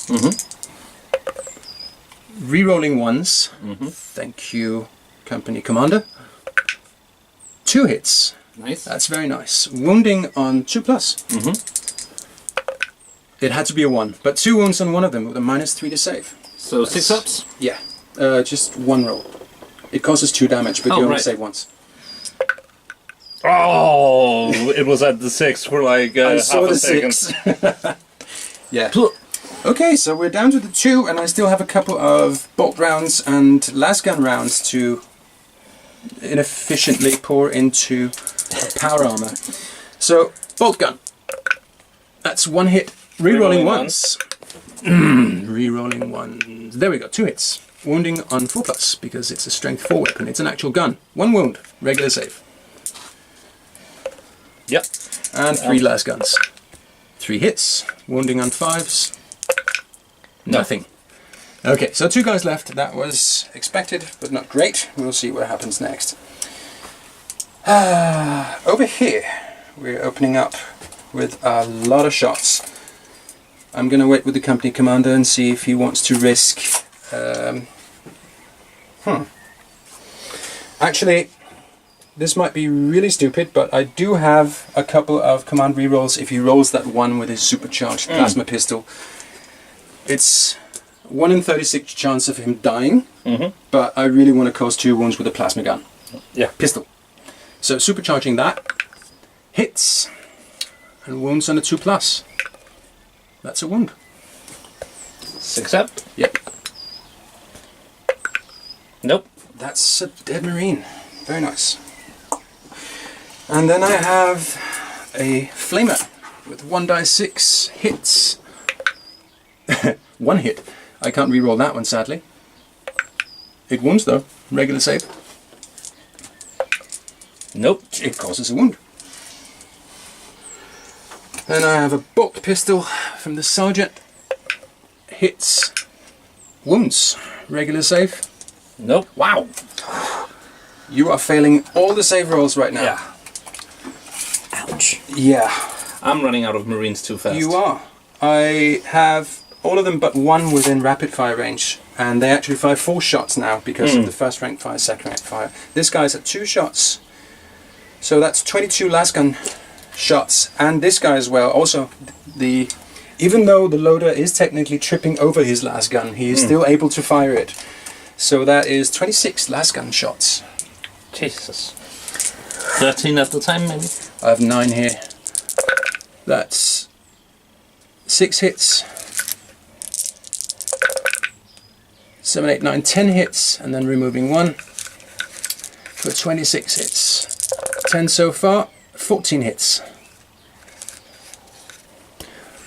Re-rolling 1s. Thank you, company commander. 2 hits. Nice. That's very nice. Wounding on 2+. It had to be a 1, but 2 wounds on one of them with a -3 to save. So 6 ups? Yeah, just 1 roll. It causes 2 damage, but you only save once. Oh, it was at the 6 for like I half saw a the second. 6. Yeah. Okay, so we're down to the 2, and I still have a couple of bolt rounds and lasgun rounds to inefficiently pour into power armor. So, bolt gun. That's 1 hit. Rerolling once. Rerolling ones. There we go, 2 hits. Wounding on 4+, because it's a strength 4 weapon. It's an actual gun. 1 wound. Regular save. Yep. And 3 lasguns. 3 hits. Wounding on 5s. Nothing. Okay, so 2 guys left. That was expected, but not great. We'll see what happens next. Over here, we're opening up with a lot of shots. I'm going to wait with the company commander and see if he wants to risk... Actually, this might be really stupid, but I do have a couple of command rerolls if he rolls that one with his supercharged plasma pistol. It's 1 in 36 chance of him dying, but I really want to cause 2 wounds with a plasma gun. Yeah. Pistol. So supercharging that, hits, and wounds on a 2+. That's a wound. 6 up? Yep. Nope. That's a dead Marine. Very nice. And then I have a Flamer with 1d6 hits. 1 hit. I can't reroll that one, sadly. It wounds though. Regular save. Nope. It causes a wound. Then I have a bolt pistol from the sergeant. Hits. Wounds. Regular save. Nope. Wow. You are failing all the save rolls right now. Yeah. Ouch. Yeah. I'm running out of Marines too fast. You are. I have all of them but 1 within rapid fire range, and they actually fire 4 shots now because of the first rank fire, second rank fire. This guy's at 2 shots, so that's 22 lasgun shots, and this guy as well. Also, even though the loader is technically tripping over his lasgun, he is still able to fire it. So that is 26 lasgun shots. Jesus. 13 at the time, maybe? I have 9 here. That's 6 hits. 7, 8, 9, 10 hits, and then removing 1 for 26 hits. 10 so far, 14 hits.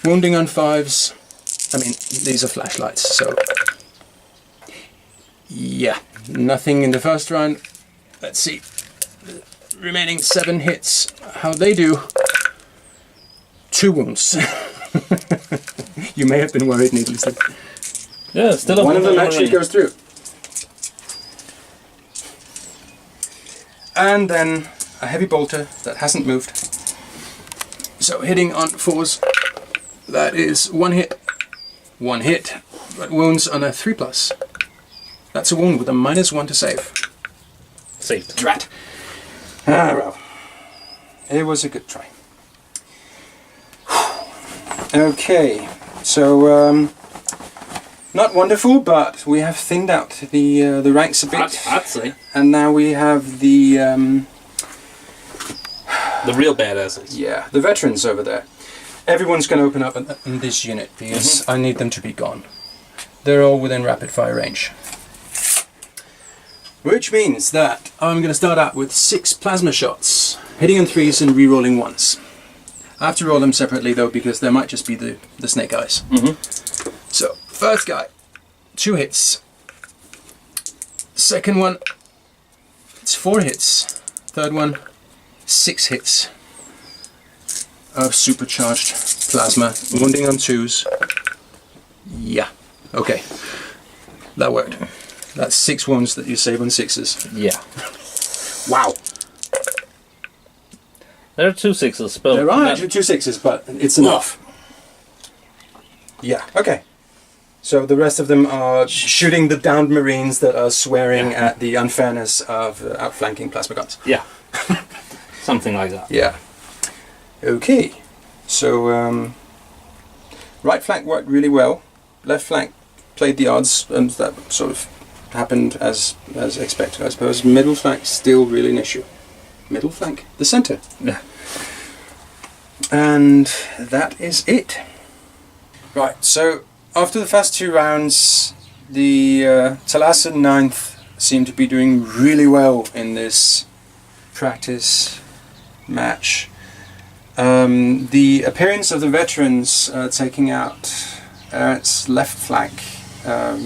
Wounding on 5s. I mean, these are flashlights, so... Yeah, nothing in the first round. Let's see. The remaining 7 hits. How they do? 2 wounds. You may have been worried needlessly. Yeah, still one of them actually goes through. And then a heavy bolter that hasn't moved. So hitting on 4s. That is 1 hit. 1 hit. But wounds on a 3+. That's a wound with a -1 to save. Saved. Drat. Ah, well. It was a good try. Okay, so not wonderful, but we have thinned out the ranks a bit. I'd say. And now we have the real badasses. Yeah, the veterans over there. Everyone's going to open up in this unit because I need them to be gone. They're all within rapid fire range. Which means that I'm going to start out with 6 plasma shots, hitting on 3s and re-rolling 1s. I have to roll them separately though because there might just be the snake eyes. So, first guy, 2 hits. Second one, it's 4 hits. Third one, 6 hits of supercharged plasma, wounding on 2s. Yeah, okay, that worked. That's 6 wounds that you save on 6s. Yeah. Wow. There are 2 6s, but... There are actually 2 6s, but it's enough. Yeah, okay. So the rest of them are shooting the downed Marines that are swearing at the unfairness of outflanking plasma guns. Yeah. Something like that. Yeah. Okay. So, right flank worked really well. Left flank played the odds, and that sort of happened as expected, I suppose. Middle flank still really an issue. Middle flank, the center. Yeah. And that is it. Right, so after the first 2 rounds, the Talassa 9th seemed to be doing really well in this practice match. The appearance of the veterans taking out Errant's left flank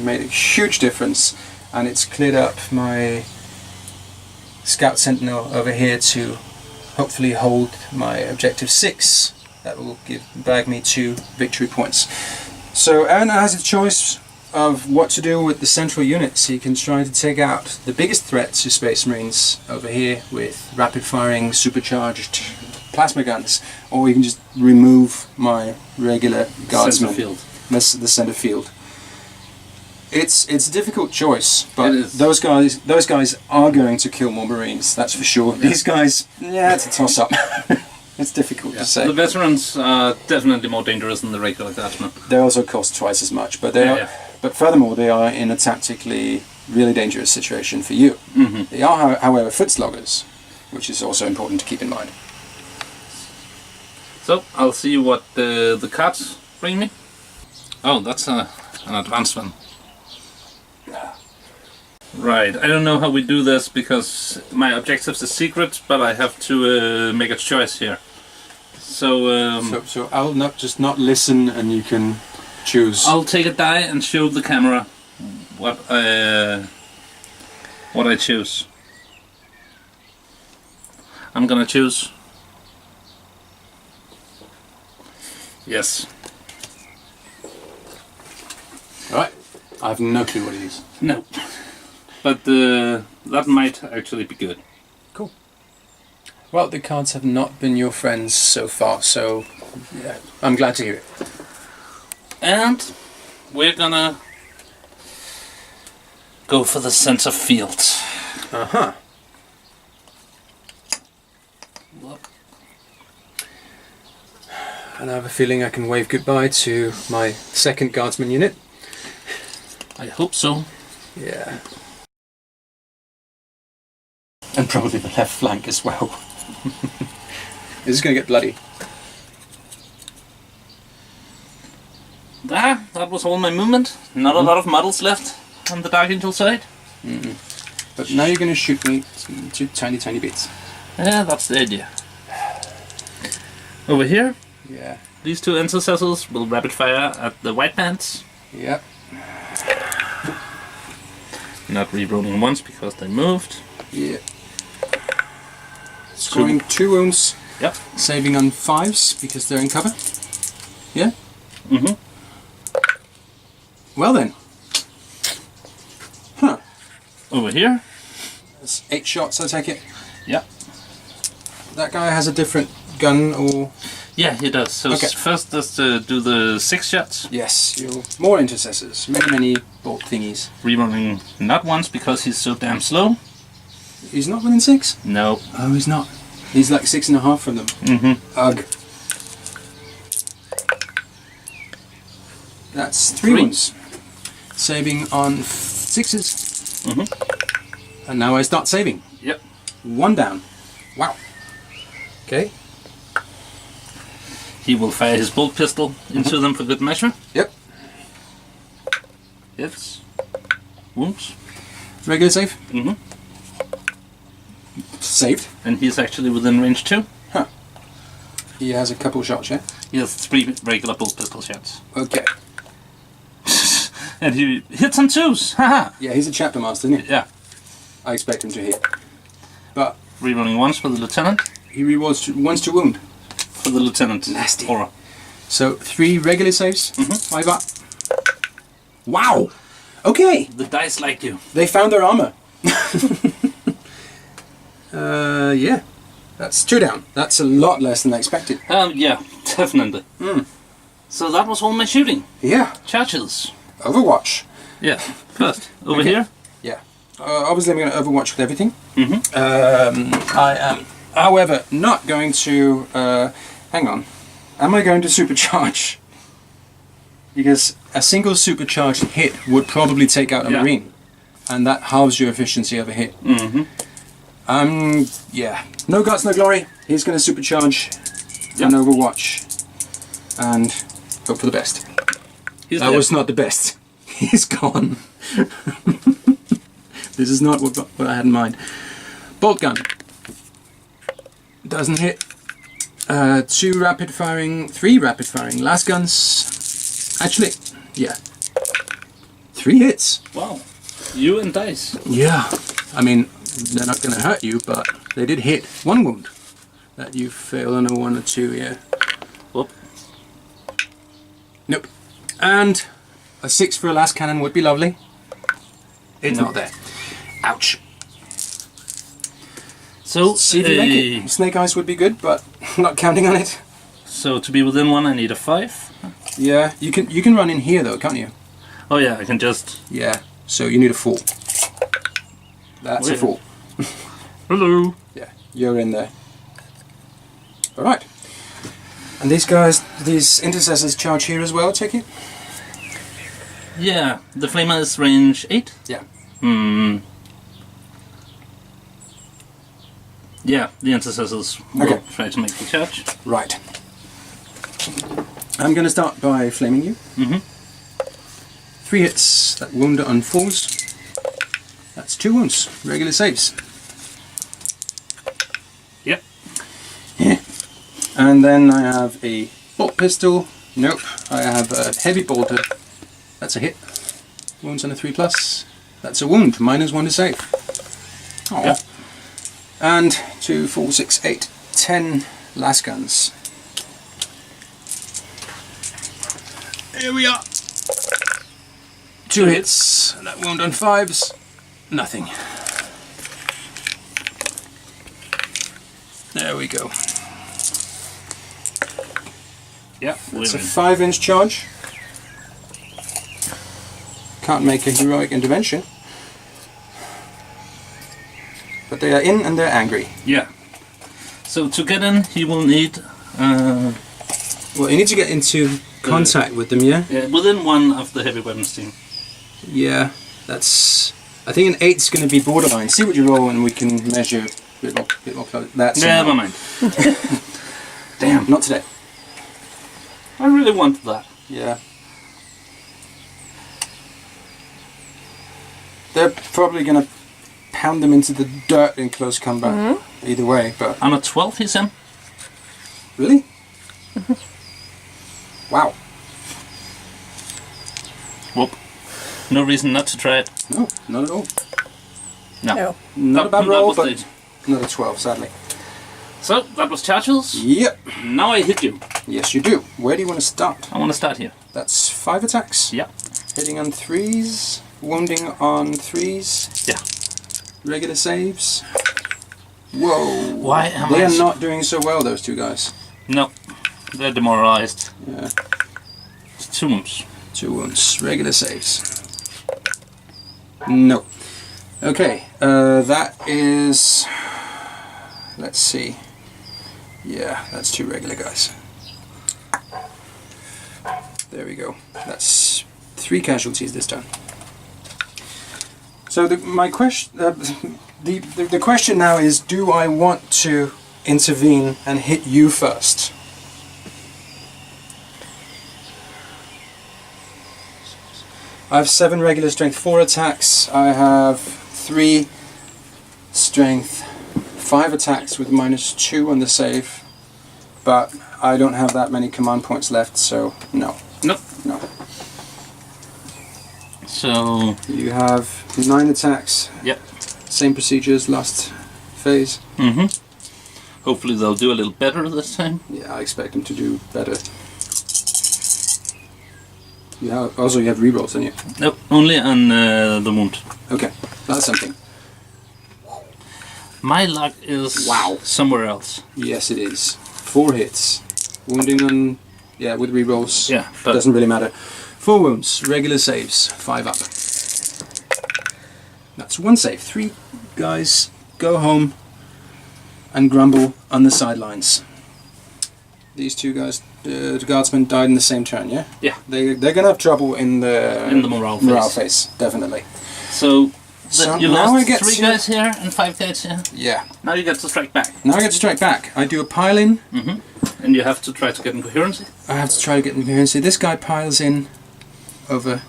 made a huge difference, and it's cleared up my Scout Sentinel over here to hopefully hold my objective 6. That will bag me 2 victory points. So Errant has a choice of what to do with the central units. He can try to take out the biggest threat to Space Marines over here with rapid firing supercharged plasma guns, or he can just remove my regular guardsmen. Center field. The center field. It's a difficult choice, but It is. those guys are going to kill more Marines, that's for sure. Yeah. These guys, yeah, it's a toss up. It's difficult to say. The veterans are definitely more dangerous than the regular guardsmen. They also cost twice as much, but they Yeah, are. yeah. But furthermore, they are in a tactically really dangerous situation for you. Mm-hmm. They are, however, footsloggers, which is also important to keep in mind. So, I'll see what the cards bring me. Oh, that's an advanced one. Right, I don't know how we do this because my objective's a secret, but I have to make a choice here. So, So I'll not listen, and you can choose. I'll take a die and show the camera what I choose. I'm gonna choose. Yes. Right. I have no clue what it is. No. But that might actually be good. Cool. Well, the cards have not been your friends so far, so yeah, I'm glad to hear it. And we're gonna go for the center field. Uh-huh. Look. And I have a feeling I can wave goodbye to my second guardsman unit. I hope so. Yeah. And probably the left flank as well. This is going to get bloody. That was all my movement. Not a lot of models left on the Dark Angel side. But now you're going to shoot me to tiny bits. Yeah, that's the idea. Over here, Yeah. these 2 intercessors will rapid fire at the white pants. Yep. Not re-rolling once because they moved. Yeah. Scoring 2 wounds. Yep. Saving on 5s because they're in cover. Yeah? Mm-hmm. Well then. Huh. Over here. That's 8 shots, I take it. Yep. That guy has a different gun or... Yeah, he does. So Okay. first let's do the 6 shots. Yes, you're more intercessors. Many bolt thingies. Re-rolling not once because he's so damn slow. He's not within 6? No. Oh, he's not. He's like 6.5 from them. Mm-hmm. Ugh. That's 3 3. wounds. Saving on 6s. Mm-hmm. And now I start saving. Yep. 1 down. Wow. Okay. He will fire his bolt pistol into them for good measure. Yep. Hits. Wounds. Regular save. Mm-hmm. Saved. And he's actually within range 2. Huh. He has a couple shots, yeah? He has 3 regular bolt pistol shots. Okay. And he hits on 2s. Haha. Yeah, he's a chapter master, isn't he? Yeah. I expect him to hit. But Rerolling once for the lieutenant. he rewards once to wound. For the lieutenant. Nasty. Aura. So 3 regular saves. Mhm. 5 up. Wow. Okay. The dice like you. They found their armor. Yeah. That's 2 down. That's a lot less than I expected. Yeah, definitely. So that was all my shooting. Yeah. Churches. Overwatch. Yeah. First, over Okay. here. Yeah. Obviously I'm going to overwatch with everything. Mm-hmm. I am, however, not going to... hang on. Am I going to supercharge? Because a single supercharged hit would probably take out a Yeah. Marine. And that halves your efficiency of a hit. Mm-hmm. Yeah. No guts, no glory. He's going to supercharge Yep. and overwatch. And hope for the best. He's That dead. was not the best. He's gone. This is not what I had in mind. Bolt gun. Doesn't hit. 3 rapid firing last guns. Actually, yeah. 3 hits. Wow. You and dice. Yeah. I mean, they're not going to hurt you, but they did hit 1 wound. That you fail on a 1 or 2, yeah. Whoop. Nope. And a 6 for a last cannon would be lovely. It's No. not there. Ouch. So, See if you make it. Snake eyes would be good, but I'm not counting on it. so to be within 1, I need a 5. Yeah, you can run in here though, can't you? Oh yeah, I can just... Yeah. So you need a 4. That's a Wait. 4. Hello. Yeah, you're in there. All right. And these guys, these intercessors charge here as well. Take it. Yeah, the flamer is range 8. Yeah. Yeah, the intercessors will Okay. try to make the charge. Right. I'm going to start by flaming you. 3 hits. That wound on 4s. That's 2 wounds. Regular saves. Yep. And then I have a bolt pistol. Nope. I have a heavy bolter. That's a hit. Wounds on a 3+. That's a wound. -1 to save. Aw. Yep. And 2, 4, 6, 8, 10 last guns. Here we are. 2 hits. And that wound on 5s. Nothing. There we go. Yeah, It's a 5-inch charge. Can't make a heroic intervention. But they are in and they're angry. Yeah. So to get in, he will need Well, you need to get into contact with them, yeah? within 1 of the heavy weapons team. Yeah, that's... I think an 8's going to be borderline. See what you roll and we can measure a bit more close. That's Never mind. Damn, not today. I really wanted that. Yeah. They're probably going to pound them into the dirt in close combat. Either way, but... On a 12, he's in. Really? Wow. Whoop. No reason not to try it. No, not at all. No. No. Not a bad roll, but it. not a 12, sadly. So, that was charges. Yep. Now I hit you. Yes, you do. Where do you want to start? I want to start here. That's 5 attacks. Yeah. Hitting on 3s, wounding on 3s, Yeah. regular saves. Whoa. Why am They I... are not doing so well, those 2 guys. No. They're demoralized. Yeah. 2 wounds. 2 wounds. Regular saves. No. Okay, that is... Let's see. Yeah, that's 2 regular guys. There we go. That's 3 casualties this time. So my question, the question now is: do I want to intervene and hit you first? I have 7 regular strength, 4 attacks. I have 3 strength, 5 attacks with -2 on the save. But I don't have that many command points left, so no. Nope. No. So... You have 9 attacks. Yep. Same procedures last phase. Hopefully they'll do a little better this time. Yeah, I expect them to do better. Also, you have rerolls, don't you? Nope, only on the wound. Okay, that's something. My luck is Wow. somewhere else. Yes, it is. 4 hits. Wounding on... Yeah, with rerolls. Yeah, but... Doesn't really matter. 4 wounds. Regular saves. 5 up. That's 1 save. 3 guys go home and grumble on the sidelines. These 2 guys, the guardsmen, died in the same turn, yeah? Yeah. They're gonna have trouble in the morale phase. phase, definitely. So you now I lost get 3 to- guys here and 5 guys here. Yeah. Now you get to strike back. Now I get to strike back. I do a pile in. And you have to try to get in coherency. I have to try to get in coherency. This guy piles in over.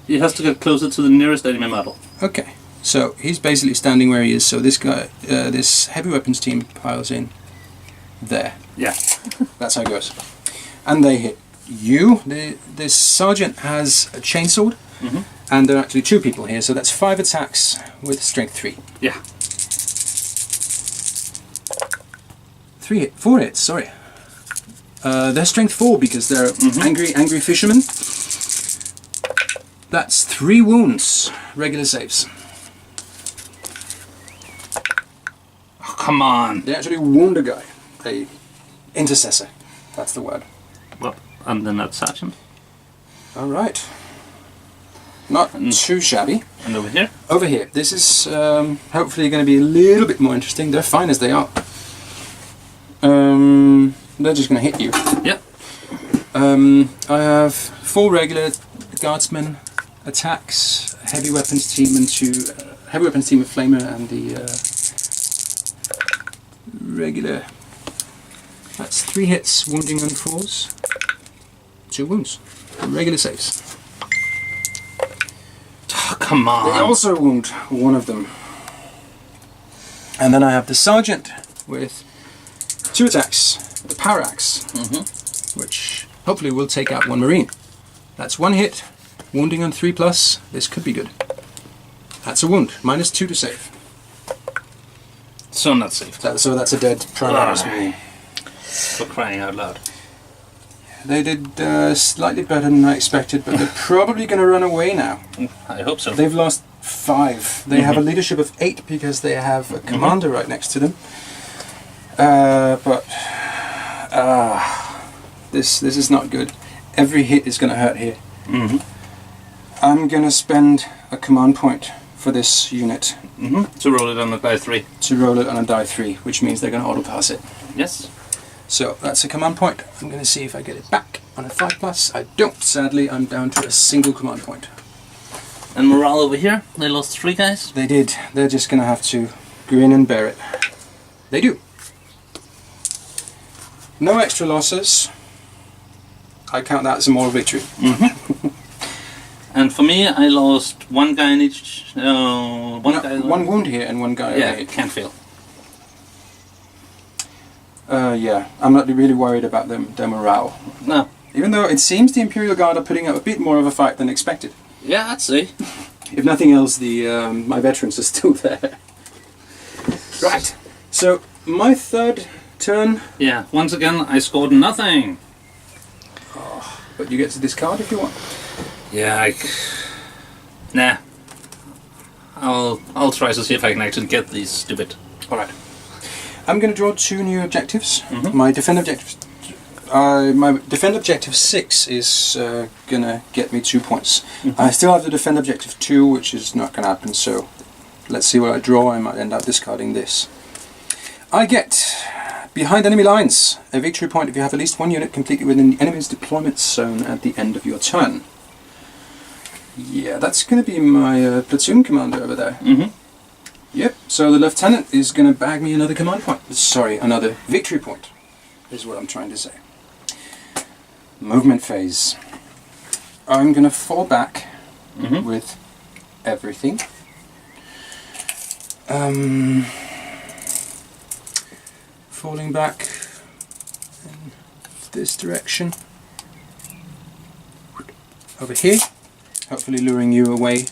He has to get closer to the nearest enemy model. Okay, so he's basically standing where he is. So this guy, this heavy weapons team piles in there. Yeah. That's how it goes. And they hit you. This sergeant has a chainsword, and there are actually 2 people here, so that's 5 attacks with strength 3. Yeah. 4 hits, sorry. They're strength 4 because they're angry fishermen. That's 3 wounds, regular saves. Oh, come on. They actually wound a guy. A intercessor, that's the word. Well, and then that sergeant. Alright. Not too shabby. And over here? Over here, this is hopefully going to be a little bit more interesting. They're fine as they are. They're just going to hit you. Yep. I have 4 regular guardsmen attacks, heavy weapons team and 2 heavy weapons team with flamer, and the regular. That's 3 hits, wounding on 4s, 2 wounds, regular saves. Oh, come on. They also wound one of them. And then I have the sergeant with 2 attacks, the power axe, which hopefully will take out 1 marine. That's 1 hit, wounding on 3+. This could be good. That's a wound, -2 to save. So not safe. So that's a dead Primaris marine. For crying out loud. They did slightly better than I expected, but they're probably going to run away now. I hope so. They've lost 5. They have a leadership of 8 because they have a commander right next to them. But this is not good. Every hit is going to hurt here. I'm going to spend a command point for this unit. To roll it on the die 3. To roll it on a die 3, which means they're going to auto-pass it. Yes. So that's a command point. I'm going to see if I get it back on a 5+. I don't, sadly. I'm down to a single command point. And morale over here, they lost 3 guys. They did. They're just going to have to grin and bear it. They do. No extra losses. I count that as a moral victory. And for me, I lost 1 guy in each. One wound here and 1 guy over Yeah, here. can't fail. Yeah, I'm not really worried about their morale. No. Even though it seems the Imperial Guard are putting up a bit more of a fight than expected. Yeah, I'd say. If nothing else, my veterans are still there. Right. So my 3rd turn. Yeah. Once again, I scored nothing. But you get to discard if you want. Yeah. Nah. I'll try to see if I can actually get these stupid. All right. I'm going to draw 2 new objectives. My defend objectives. My defend objective 6 is going to get me 2 points. I still have to defend objective 2, which is not going to happen. So let's see what I draw. I might end up discarding this. I get behind enemy lines a victory point if you have at least 1 unit completely within the enemy's deployment zone at the end of your turn. Yeah, that's going to be my platoon commander over there. Yep, so the lieutenant is going to bag me another command point. Sorry, another victory point, is what I'm trying to say. Movement phase. I'm going to fall back with everything. Falling back in this direction. Over here, hopefully luring you away.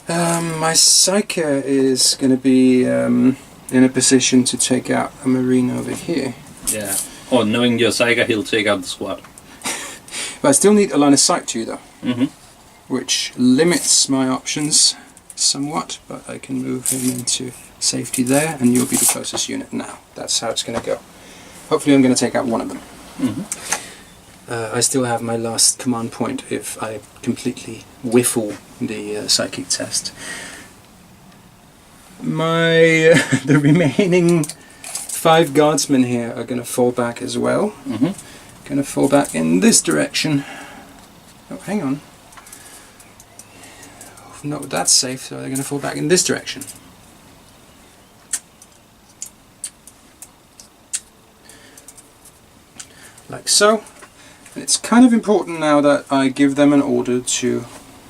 My Psyker is going to be in a position to take out a Marine over here. Yeah. Or knowing your Psyker, he'll take out the squad. But I still need a line of sight to you though. Which limits my options somewhat, but I can move him into safety there and you'll be the closest unit now. That's how it's going to go. Hopefully I'm going to take out one of them. I still have my last command point if I completely whiffle the psychic test. The remaining 5 guardsmen here are going to fall back as well. Going to fall back in this direction. Oh, hang on. Oh, no, that's safe, so they're going to fall back in this direction. Like so. And it's kind of important now that I give them an order to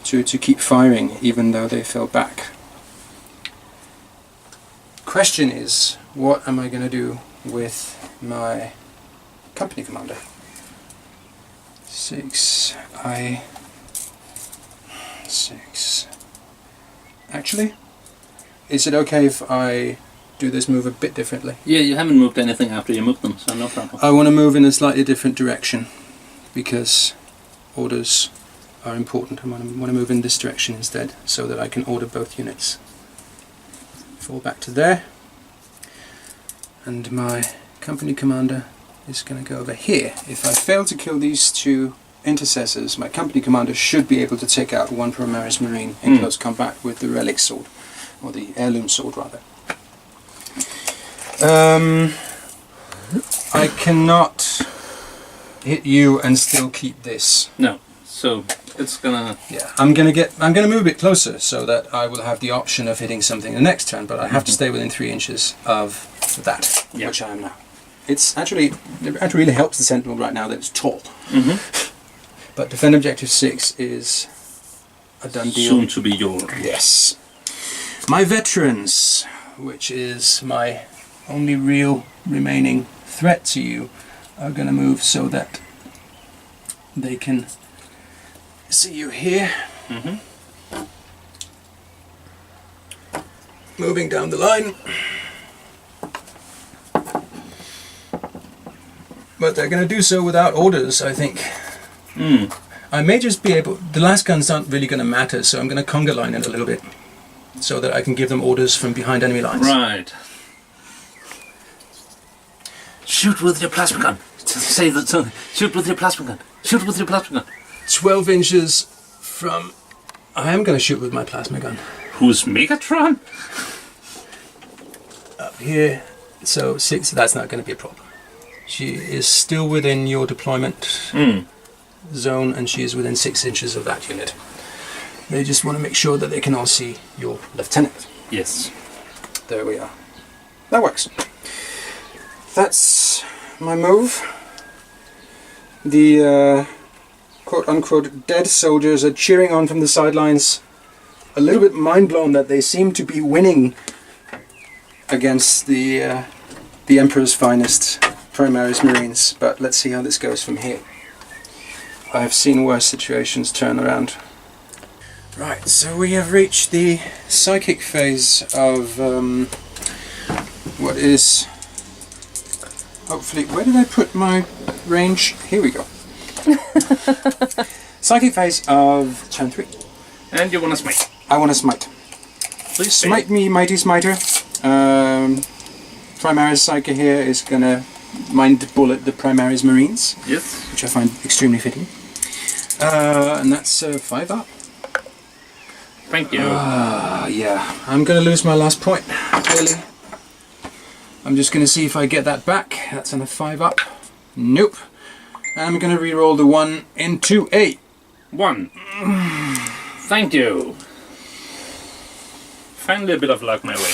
keep firing, even though they fell back. Question is, what am I going to do with my company commander? 6. Actually, is it okay if I do this move a bit differently? Yeah, you haven't moved anything after you moved them, so no problem. I want to move in a slightly different direction because orders are important. I want to move in this direction instead so that I can order both units. Fall back to there. And my company commander is going to go over here. If I fail to kill these 2 intercessors, my company commander should be able to take out 1 Primaris Marine in close combat with the relic sword, or the heirloom sword rather. I cannot hit you and still keep this. No, so it's gonna... Yeah, I'm gonna move a bit closer so that I will have the option of hitting something the next turn, but I have to stay within 3 inches of that, which I am now. It actually really helps the Sentinel right now that it's tall. But defend objective 6 is a done deal. Soon to be yours. Yes. My veterans, which is my only real remaining threat to you, are going to move so that they can see you here. Moving down the line. But they're going to do so without orders, I think. I may just be able... The last guns aren't really going to matter, so I'm going to conga line it a little bit so that I can give them orders from behind enemy lines. Right. Shoot with your plasma gun. Say that. Shoot with your plasma gun. Shoot with your plasma gun. 12 inches from... I am going to shoot with my plasma gun. Who's Megatron? Up here. So 6, that's not going to be a problem. She is still within your deployment zone, and she is within 6 inches of that unit. They just want to make sure that they can all see your lieutenant. Yes. There we are. That works. That's my move. The quote-unquote dead soldiers are cheering on from the sidelines, a little bit mind-blown that they seem to be winning against the Emperor's finest Primaris Marines, but let's see how this goes from here. I've seen worse situations turn around. Right, so we have reached the psychic phase of what is hopefully... Where did I put my range? Here we go. Psychic phase of turn 3. And you want to smite. I want to smite. Please smite me, mighty smiter. Primaris Psyche here is going to mind bullet the Primaris Marines. Yes. Which I find extremely fitting. And that's 5 up. Thank you. Yeah, I'm going to lose my last point, really. I'm just going to see if I get that back. That's on a 5 up. Nope. I'm going to re-roll the 1 into 8. 1. Thank you. Finally a bit of luck my way.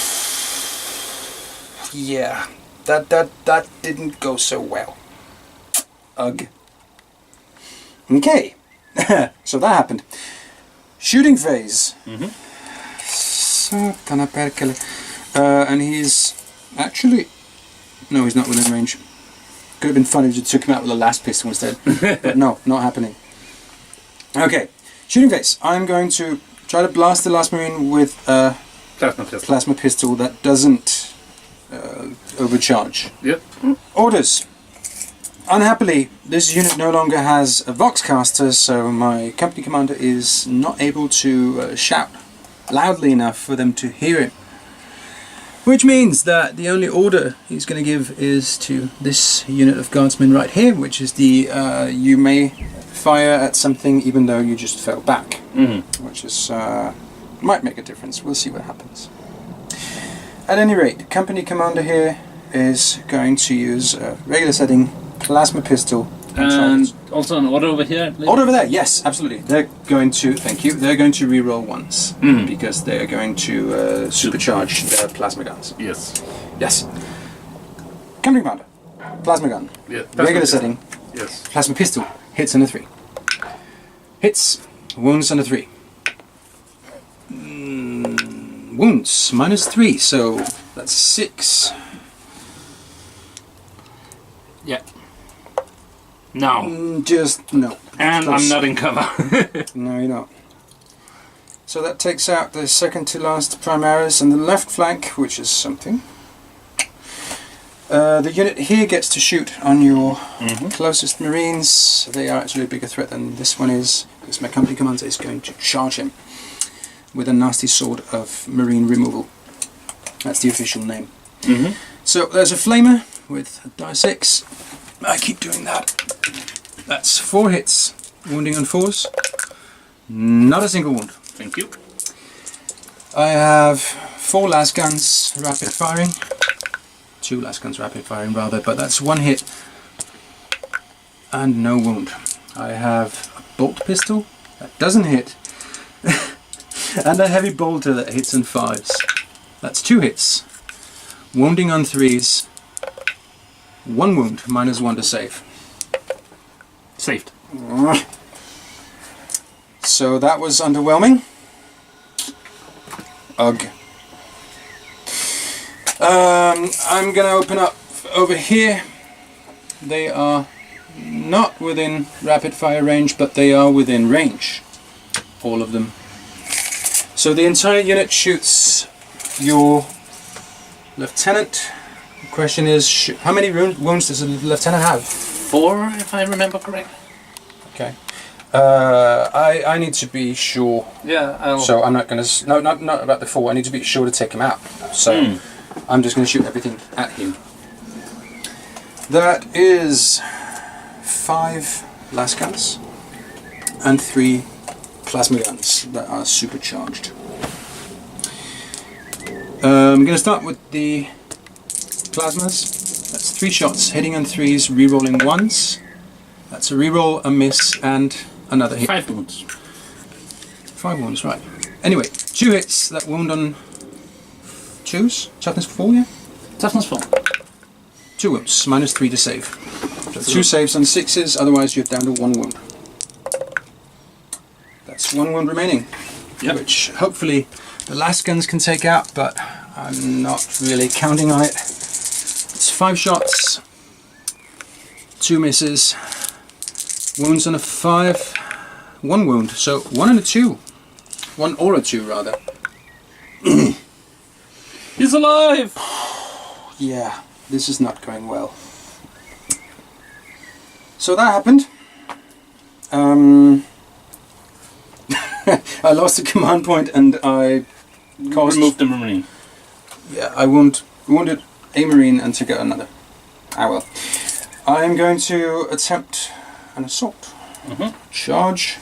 Yeah, that didn't go so well. Ugh. Okay, so that happened. Shooting phase. Satana perkele. And he's actually... No, he's not within range. Could have been fun if you took him out with the last pistol instead. But no, not happening. Okay, shooting phase. I'm going to try to blast the last Marine with a plasma pistol that doesn't overcharge. Yep. Orders. Unhappily, this unit no longer has a Voxcaster, so my company commander is not able to shout loudly enough for them to hear him. Which means that the only order he's going to give is to this unit of guardsmen right here, which is the you may fire at something even though you just fell back. Which is might make a difference. We'll see what happens. At any rate, company commander here is going to use a regular setting plasma pistol. And also an order over here. Order over there, yes, absolutely. They're going to, thank you, they're going to re-roll once. Because they are going to supercharge their plasma guns. Yes. Yes. Company commander, plasma gun. Yeah, Regular setting. Yes. Plasma pistol. hits and a 3. Hits, wounds and a 3. Wounds, -3, so that's 6. Yeah. No. Just no. And Close. I'm not in cover. No, you're not. So that takes out the second to last Primaris and the left flank, which is something. The unit here gets to shoot on your closest Marines. They are actually a bigger threat than this one is, because my company commander is going to charge him with a nasty sword of Marine removal. That's the official name. So there's a flamer with a die 6. I keep doing that. That's 4 hits, wounding on 4s. Not a single wound. Thank you. I have 4 las guns rapid firing. 2 las guns rapid firing rather, but that's 1 hit and no wound. I have a bolt pistol that doesn't hit and a heavy bolter that hits on 5s. That's 2 hits. Wounding on 3s. 1 wound, -1 to save. Saved. So that was underwhelming. Ugh. I'm gonna open up over here. They are not within rapid fire range, but they are within range. All of them. So the entire unit shoots your lieutenant. The question is, how many wounds does a lieutenant have? 4, if I remember correctly. Okay. I need to be sure. Yeah, I'll... So I'm not going to... No, not about the 4. I need to be sure to take him out. So I'm just going to shoot everything at him. That is 5 las guns and 3 plasma guns that are supercharged. I'm going to start with the plasmas. That's 3 shots, hitting on 3s, re-rolling 1s. That's a re-roll, a miss, and another hit. 5 wounds. 5 wounds, right. Anyway, 2 hits that wound on 2s. Toughness 4, yeah? Toughness 4. 2 wounds, -3 to save. So 2 saves on 6s, otherwise you're down to 1 wound. That's 1 wound remaining. Yep. Which hopefully the last guns can take out, but I'm not really counting on it. It's 5 shots, 2 misses, wounds on a 5, 1 wound, so 1 and a 2. 1 or a 2 rather. He's alive! Yeah, this is not going well. So that happened. I lost a command point and I Removed the Marine. Yeah, I wounded a Marine and took out another. Ah well. I am going to attempt an assault. Charge.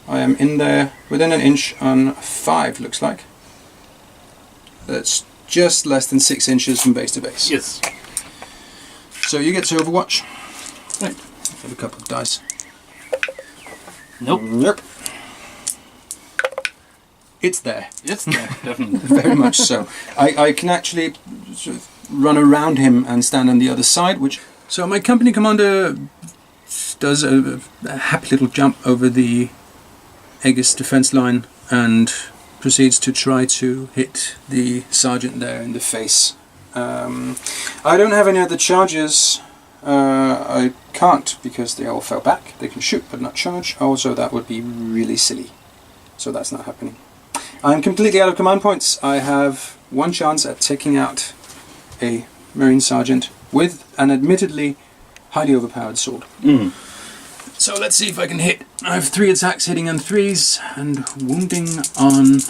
I am in there within an inch on 5, looks like. That's just less than 6 inches from base to base. Yes. So you get to Overwatch. Right. Have a couple of dice. Nope. Yep. It's there. It's there, definitely. Very much so. I can actually sort of run around him and stand on the other side, which... So my company commander does a happy little jump over the Aegis defense line and proceeds to try to hit the sergeant there in the face. I don't have any other charges. I can't because they all fell back. They can shoot but not charge. Also, that would be really silly. So that's not happening. I'm completely out of command points. I have 1 chance at taking out a Marine Sergeant with an admittedly highly overpowered sword. So let's see if I can hit. I have 3 attacks hitting on 3s and wounding on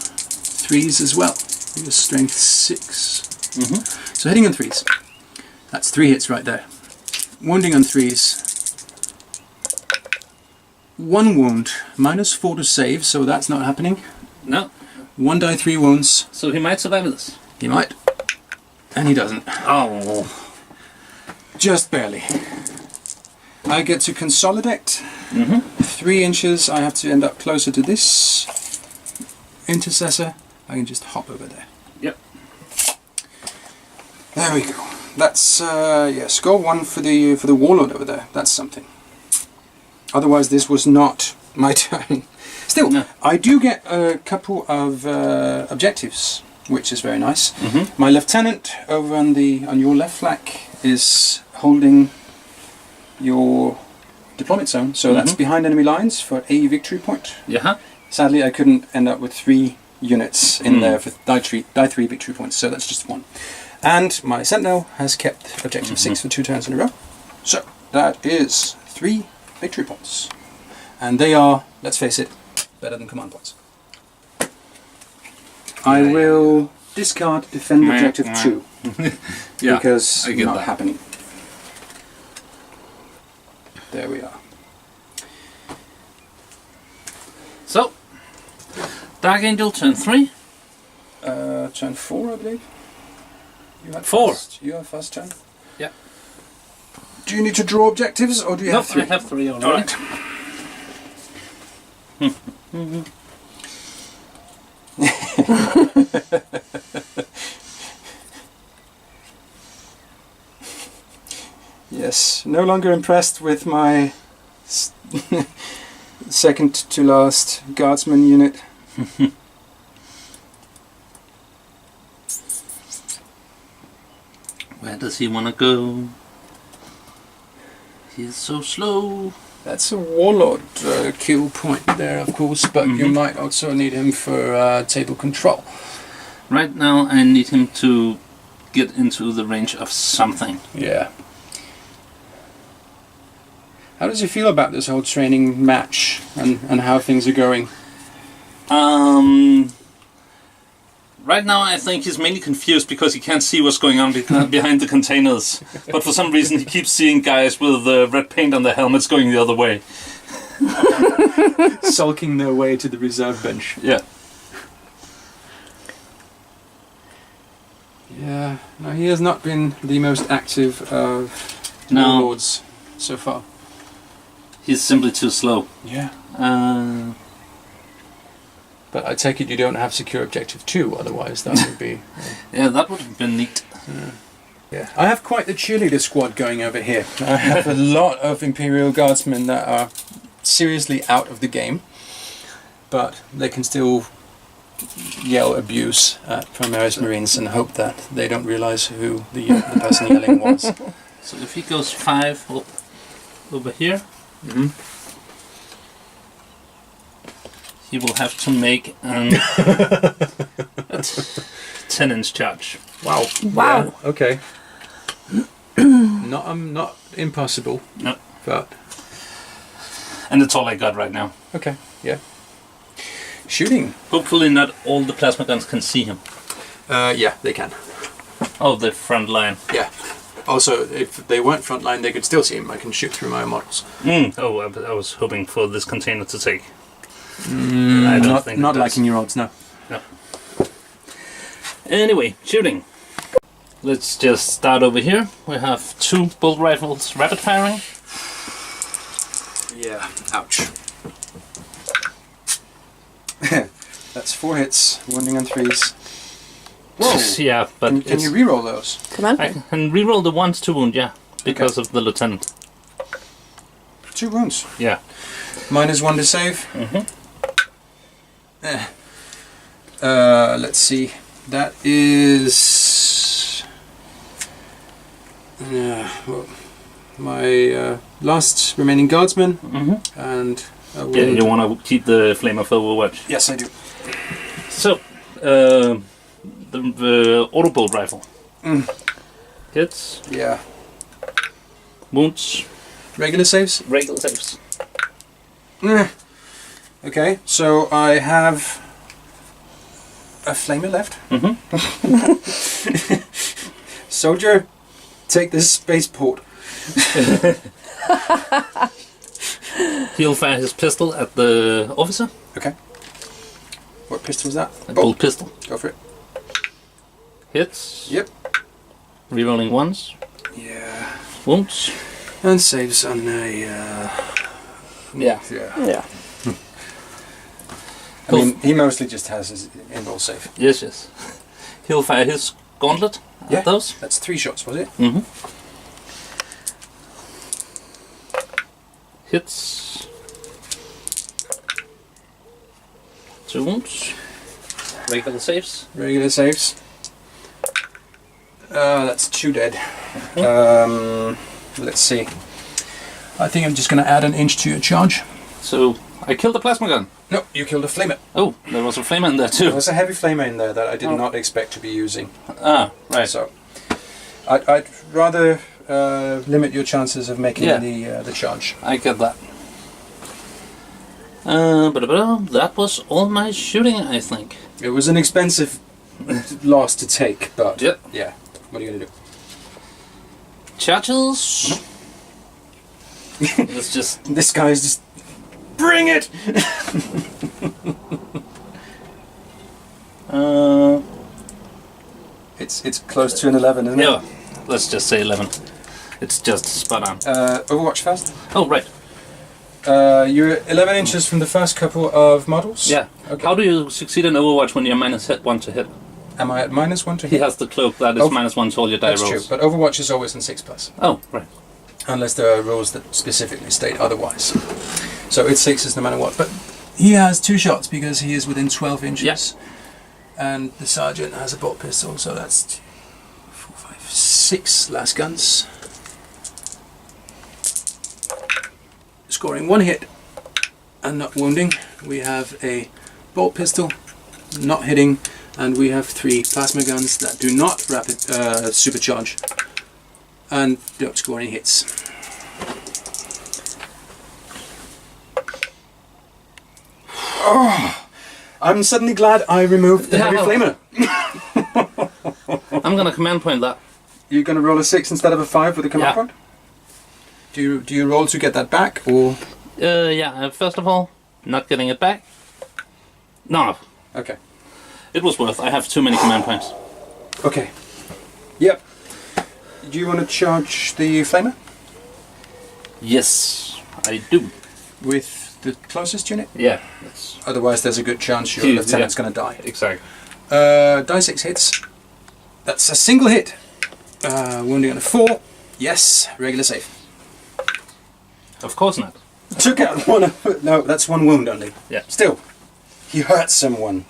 3s as well. I think it's strength 6. So hitting on 3s. That's 3 hits right there. Wounding on 3s. 1 wound. -4 to save, so that's not happening. No. 1 die 3 wounds. So he might survive this. He might. And he doesn't. Oh. Just barely. I get to consolidate. 3 inches. I have to end up closer to this intercessor. I can just hop over there. Yep. There we go. That's yeah. Score 1 for the warlord over there. That's something. Otherwise, this was not my turn. Still, No. I do get a couple of objectives, which is very nice. Mhm. My lieutenant over on your left flank is holding your deployment zone, so that's behind enemy lines for a victory point. Yeah. Sadly, I couldn't end up with 3 units in there for die 3 victory points, so that's just 1. And my sentinel has kept objective 6 for 2 turns in a row. So that is 3 victory points. And they are, let's face it, better than command points. I will discard defend objective 2 because I get not that. happening. There we are. So, Dark Angel turn 3. Turn 4, I believe. You had 4. First. You have first turn. Yeah. Do you need to draw objectives, or do you No, have 3? I have 3 already. All right. Yes, no longer impressed with my second to last guardsman unit. Where does he want to go? He is so slow. That's a warlord kill point there, of course, but you might also need him for table control. Right now I need him to get into the range of something. Yeah. How does he feel about this whole training match and how things are going? Right now I think he's mainly confused because he can't see what's going on behind the containers. But for some reason he keeps seeing guys with red paint on their helmets going the other way. Sulking their way to the reserve bench. Yeah. Yeah, no, he has not been the most active of No. warlords so far. He's simply too slow. Yeah. But I take it you don't have secure objective 2, otherwise that would be... Yeah, that would have been neat. Yeah, I have quite the cheerleader squad going over here. I have a lot of Imperial Guardsmen that are seriously out of the game, but they can still yell abuse at Primaris Marines and hope that they don't realize who the person yelling was. So if he goes 5 over here, he will have to make a 10-inch charge. Wow. Wow. Yeah, okay. Not impossible. No. But... And that's all I got right now. Okay, yeah. Shooting. Hopefully not all the plasma guns can see him. Yeah, they can. Oh, the front line. Yeah. Also, if they weren't frontline, they could still see him. I can shoot through my own models. Oh, I was hoping for this container to take. I don't think Not it does. liking your odds, no. No. Anyway, shooting. Let's just start over here. We have 2 bolt rifles rapid firing. Yeah, ouch. That's 4 hits, wounding on 3s. Whoa! Yeah, but Can you reroll those? Command I point. can reroll the 1s to wound, yeah, because of the lieutenant. 2 wounds. Yeah. -1 to save. Let's see. That is well, my last remaining guardsman, and I will... Yeah, you want to keep the flame of Overwatch. Yes, I do. So, the auto bolt rifle. Hits, Yeah. wounds, Regular saves. regular saves. Okay, so I have a flamer left. Soldier, take this spaceport. He'll fire his pistol at the officer. Okay. What pistol was that? A bolt pistol. Go for it. Hits. Yep. Rerolling 1s. Yeah. Wounds. And saves on a... Yeah. Yeah. I mean, he mostly just has his in-roll save. Yes, yes. He'll fire his gauntlet Yeah. at those. That's 3 shots, was it? Hits. 2 wounds. Regular saves. Regular saves. That's 2 dead. Let's see. I think I'm just going to add an inch to your charge. So I killed the plasma gun. No, you killed a flamer. Oh, there was a flamer in there too. There was a heavy flamer in there that I did not expect to be using. Ah, right. So I'd rather limit your chances of making the charge. I get that. That was all my shooting, I think. It was an expensive loss to take, but Yep. yeah. What are you going to do? Churchills. Let's just... This guy's just... Bring it! It's close to an 11, isn't it? Yeah, let's just say 11. It's just spot on. Overwatch first. Oh, right. You're 11 inches from the first couple of models. Yeah. Okay. How do you succeed in Overwatch when you're -1 to hit? Am I at -1 to He hit? has the cloak that is -1 to all your die That's rolls. true, but Overwatch is always in 6+. Oh, right. Unless there are rules that specifically state otherwise. So it's 6s no matter what. But he has 2 shots because he is within 12 inches. Yes. And the sergeant has a bolt pistol, so that's 2, 4, 5, 6 last guns. Scoring 1 hit and not wounding. We have a bolt pistol, not hitting, and we have 3 plasma guns that do not rapid supercharge and don't score any hits. Oh, I'm suddenly glad I removed the heavy flamer. I'm gonna command point that. You're going to roll a 6 instead of a 5 with a command point? Do you roll to get that back, or...? Yeah, first of all, not getting it back. No, Okay. it was worth. I have too many command points. Okay. Yep. Do you want to charge the flamer? Yes, I do. With the closest unit? Yeah, that's Otherwise there's a good chance your Huge, lieutenant's yeah. going to die. exactly. Die 6 hits. That's a single hit. Wounding on a 4. Yes, regular save. Of course not. Took out 1... No, that's 1 wound only. Yeah. Still, he hurt someone.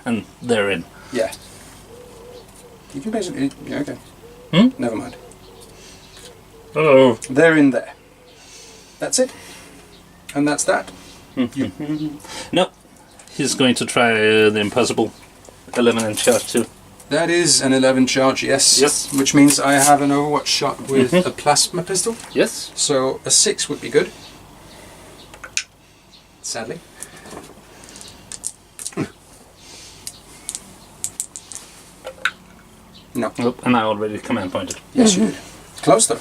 And they're in. Yeah. You can basically... Yeah, okay. Never mind. Oh. They're in there. That's it. And that's that. No, he's going to try the impossible 11-inch charge too. That is an 11 charge, yes. Yes. Which means I have an Overwatch shot with a plasma pistol. Yes. So a 6 would be good. Sadly. No. Nope. And I already command pointed. Yes, you did. Close though.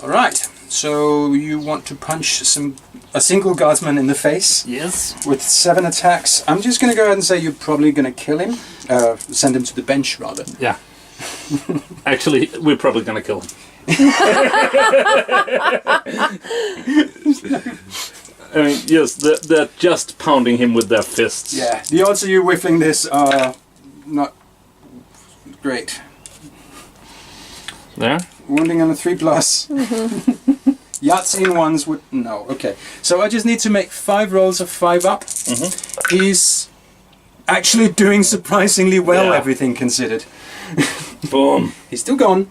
Alright. So you want to punch a single guardsman in the face Yes. with 7 attacks. I'm just going to go ahead and say you're probably going to kill him. Send him to the bench, rather. Yeah. Actually, we're probably gonna kill him. I mean, yes, they're just pounding him with their fists. Yeah, the odds of you whiffling this are not great. There? Wounding on a 3+. Yahtzee in 1s would... No, okay. So I just need to make 5 rolls of 5 up. He's actually doing surprisingly well, Yeah. everything considered. Boom. He's still gone.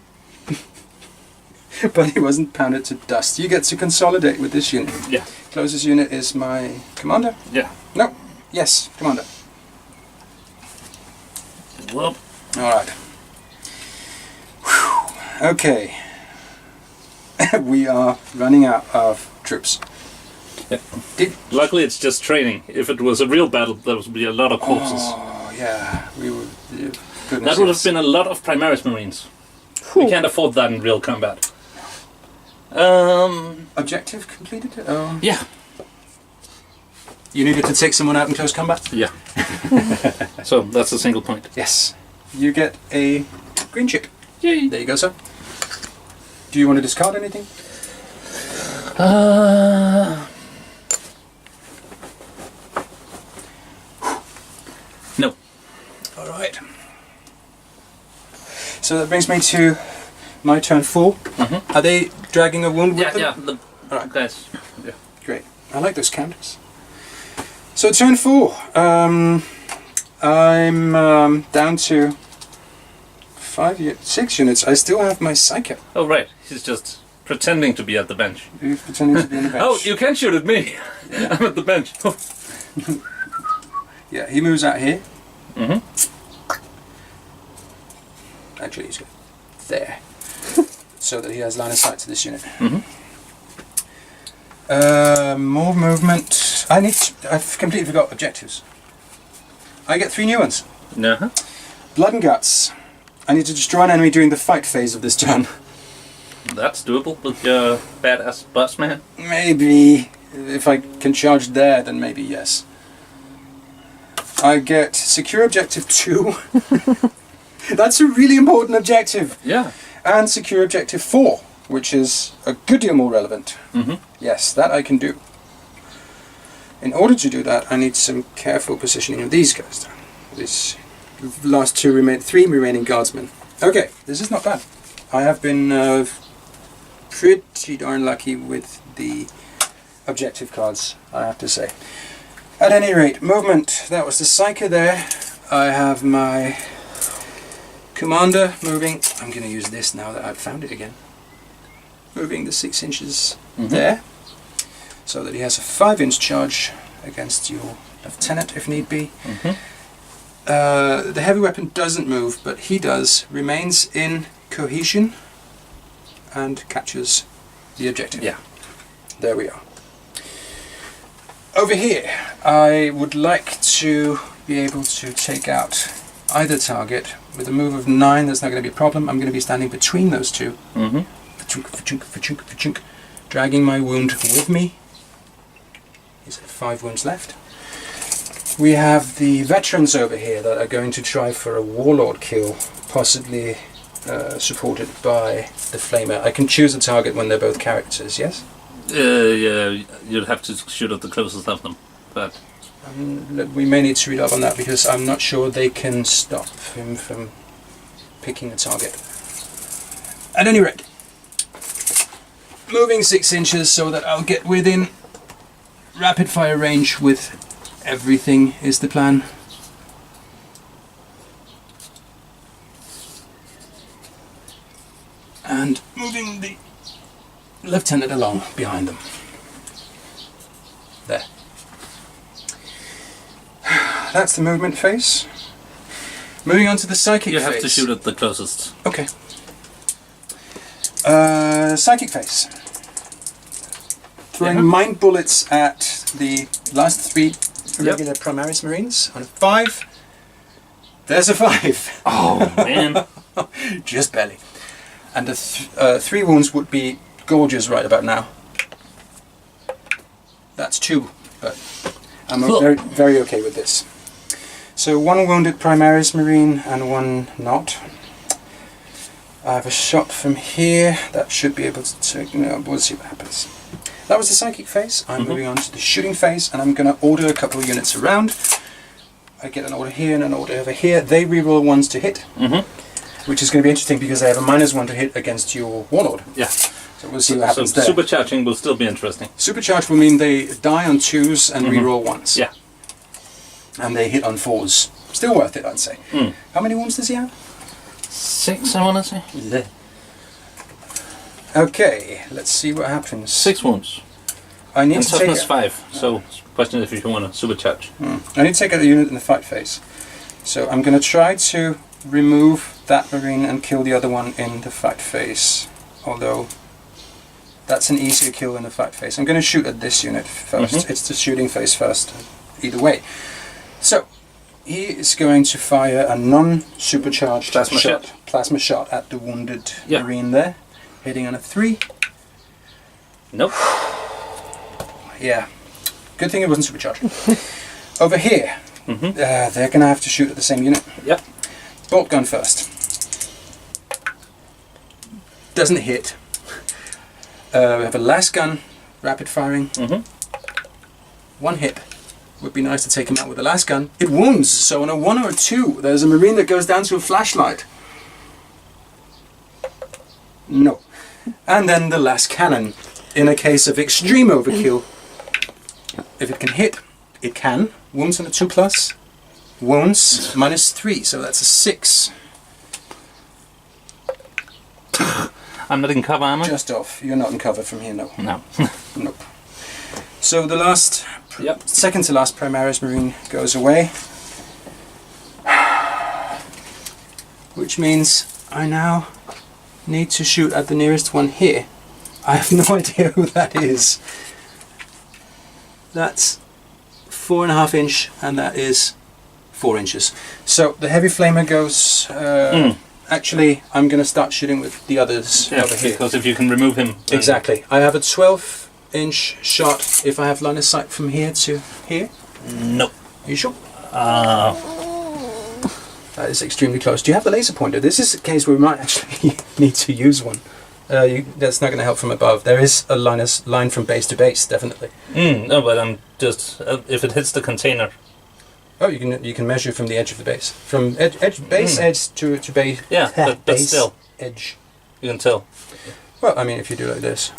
But he wasn't pounded to dust. You get to consolidate with this unit. Yeah. Closest unit is my commander. Yeah. No. Yes, commander. Well. Alright. Okay. We are running out of troops. Yeah. Luckily, it's just training. If it was a real battle, there would be a lot of corpses. Oh, yeah. We would... Goodness, That would have yes. been a lot of Primaris Marines. We can't afford that in real combat. Objective completed? Oh. Yeah. You needed to take someone out in close combat? Yeah. So, that's a single point. Yes. You get a green chip. Yay. There you go, sir. Do you want to discard anything? No. Alright. So that brings me to my turn 4. Are they dragging a wound with them? Yeah, the Alright. guys. Yeah. Great. I like those counters. So turn 4. I'm down to 6 units. I still have my Psyker. Oh, right. He's just pretending to be at the bench. He's pretending to be on the bench. Oh, you can shoot at me. I'm at the bench. Yeah, he moves out here. Mm-hmm. Actually, he's there. So that he has line of sight to this unit. Mm-hmm. More movement. I've completely forgot objectives. I get 3 new ones. Uh-huh. Blood and Guts. I need to destroy an enemy during the fight phase of this turn. That's doable with your badass boss man. Maybe. If I can charge there, then maybe yes. I get Secure Objective 2. That's a really important objective. Yeah. And Secure Objective 4, which is a good deal more relevant. Mm-hmm. Yes, that I can do. In order to do that, I need some careful positioning of these guys. These last 3 remaining guardsmen. Okay, this is not bad. I have been pretty darn lucky with the objective cards, I have to say. At any rate, movement. That was the Psyker there. I have my commander moving. I'm going to use this now that I've found it again. Moving the 6 inches there, so that he has a 5-inch charge against your lieutenant if need be. Mm-hmm. The heavy weapon doesn't move, but he does. Remains in cohesion and captures the objective. Yeah. There we are. Over here, I would like to be able to take out either target. With a move of 9, that's not going to be a problem. I'm going to be standing between those two. Mm-hmm. Fa-chunk, dragging my wound with me. He's at 5 wounds left. We have the veterans over here that are going to try for a warlord kill, possibly supported by the flamer. I can choose a target when they're both characters, yes? Yeah, you'll have to shoot at the closest of them, but... we may need to read up on that because I'm not sure they can stop him from picking a target. At any rate, moving 6 inches so that I'll get within rapid fire range with everything is the plan. And moving the lieutenant along behind them. There. That's the movement phase. Moving on to the psychic phase. You have to shoot at the closest. Okay. Psychic phase. Throwing mind bullets at the last 3 regular Primaris Marines on a 5. There's a 5. Oh, man. Just barely. And the 3 wounds would be gorgeous right about now. That's 2, but I'm very, very okay with this. So 1 wounded Primaris Marine and 1 not. I have a shot from here that should be able to take... No, we'll see what happens. That was the psychic phase. I'm moving on to the shooting phase, and I'm going to order a couple of units around. I get an order here and an order over here. They reroll 1s to hit, which is going to be interesting because they have a -1 to hit against your warlord. Yeah. So we'll see what happens so there. supercharging will still be interesting. Supercharge will mean they die on 2s and reroll 1s. Yeah. And they hit on 4s. Still worth it, I'd say. How many wounds does he have? 6, I want to say. Yeah. Okay, let's see what happens. 6 wounds. I need And to take toughness 5. So, question if you want to supercharge. I need to take out a unit in the fight phase. So I'm going to try to remove that marine and kill the other one in the fight phase. Although that's an easier kill in the fight phase. I'm going to shoot at this unit first. It's the shooting phase first, either way. So he is going to fire a non-supercharged plasma shot at the wounded marine there, hitting on a 3. Nope. Yeah, good thing it wasn't supercharged. Over here, they're going to have to shoot at the same unit. Yep. Bolt gun first. Doesn't hit. We have a last gun, rapid firing. 1 hit. Would be nice to take him out with the last gun. It wounds, so on a 1 or a 2, there's a marine that goes down to a flashlight. No. And then the last cannon. In a case of extreme overkill, if it can hit, it can. Wounds on a 2+. Wounds -3, so that's a 6. I'm not in cover, am I? Just off. You're not in cover from here, no. No. Nope. So the last, Yep. second to last Primaris Marine goes away. Which means I now need to shoot at the nearest one here. I have no idea who that is. That's 4.5 inch, and that is 4 inches. So the heavy flamer goes. Actually, I'm going to start shooting with the others over here. Because if you can remove him. Exactly. I have a 12-inch shot if I have line of sight from here to here. Nope. Are you sure? That is extremely close. Do you have the laser pointer? This is a case where we might actually need to use one. That's not going to help from above. There is a line from base to base, definitely. No, but I'm just if it hits the container. Oh, you can measure from the edge of the base, from base edge to base. Yeah, but base still, edge. you can tell. Well, I mean, if you do like this,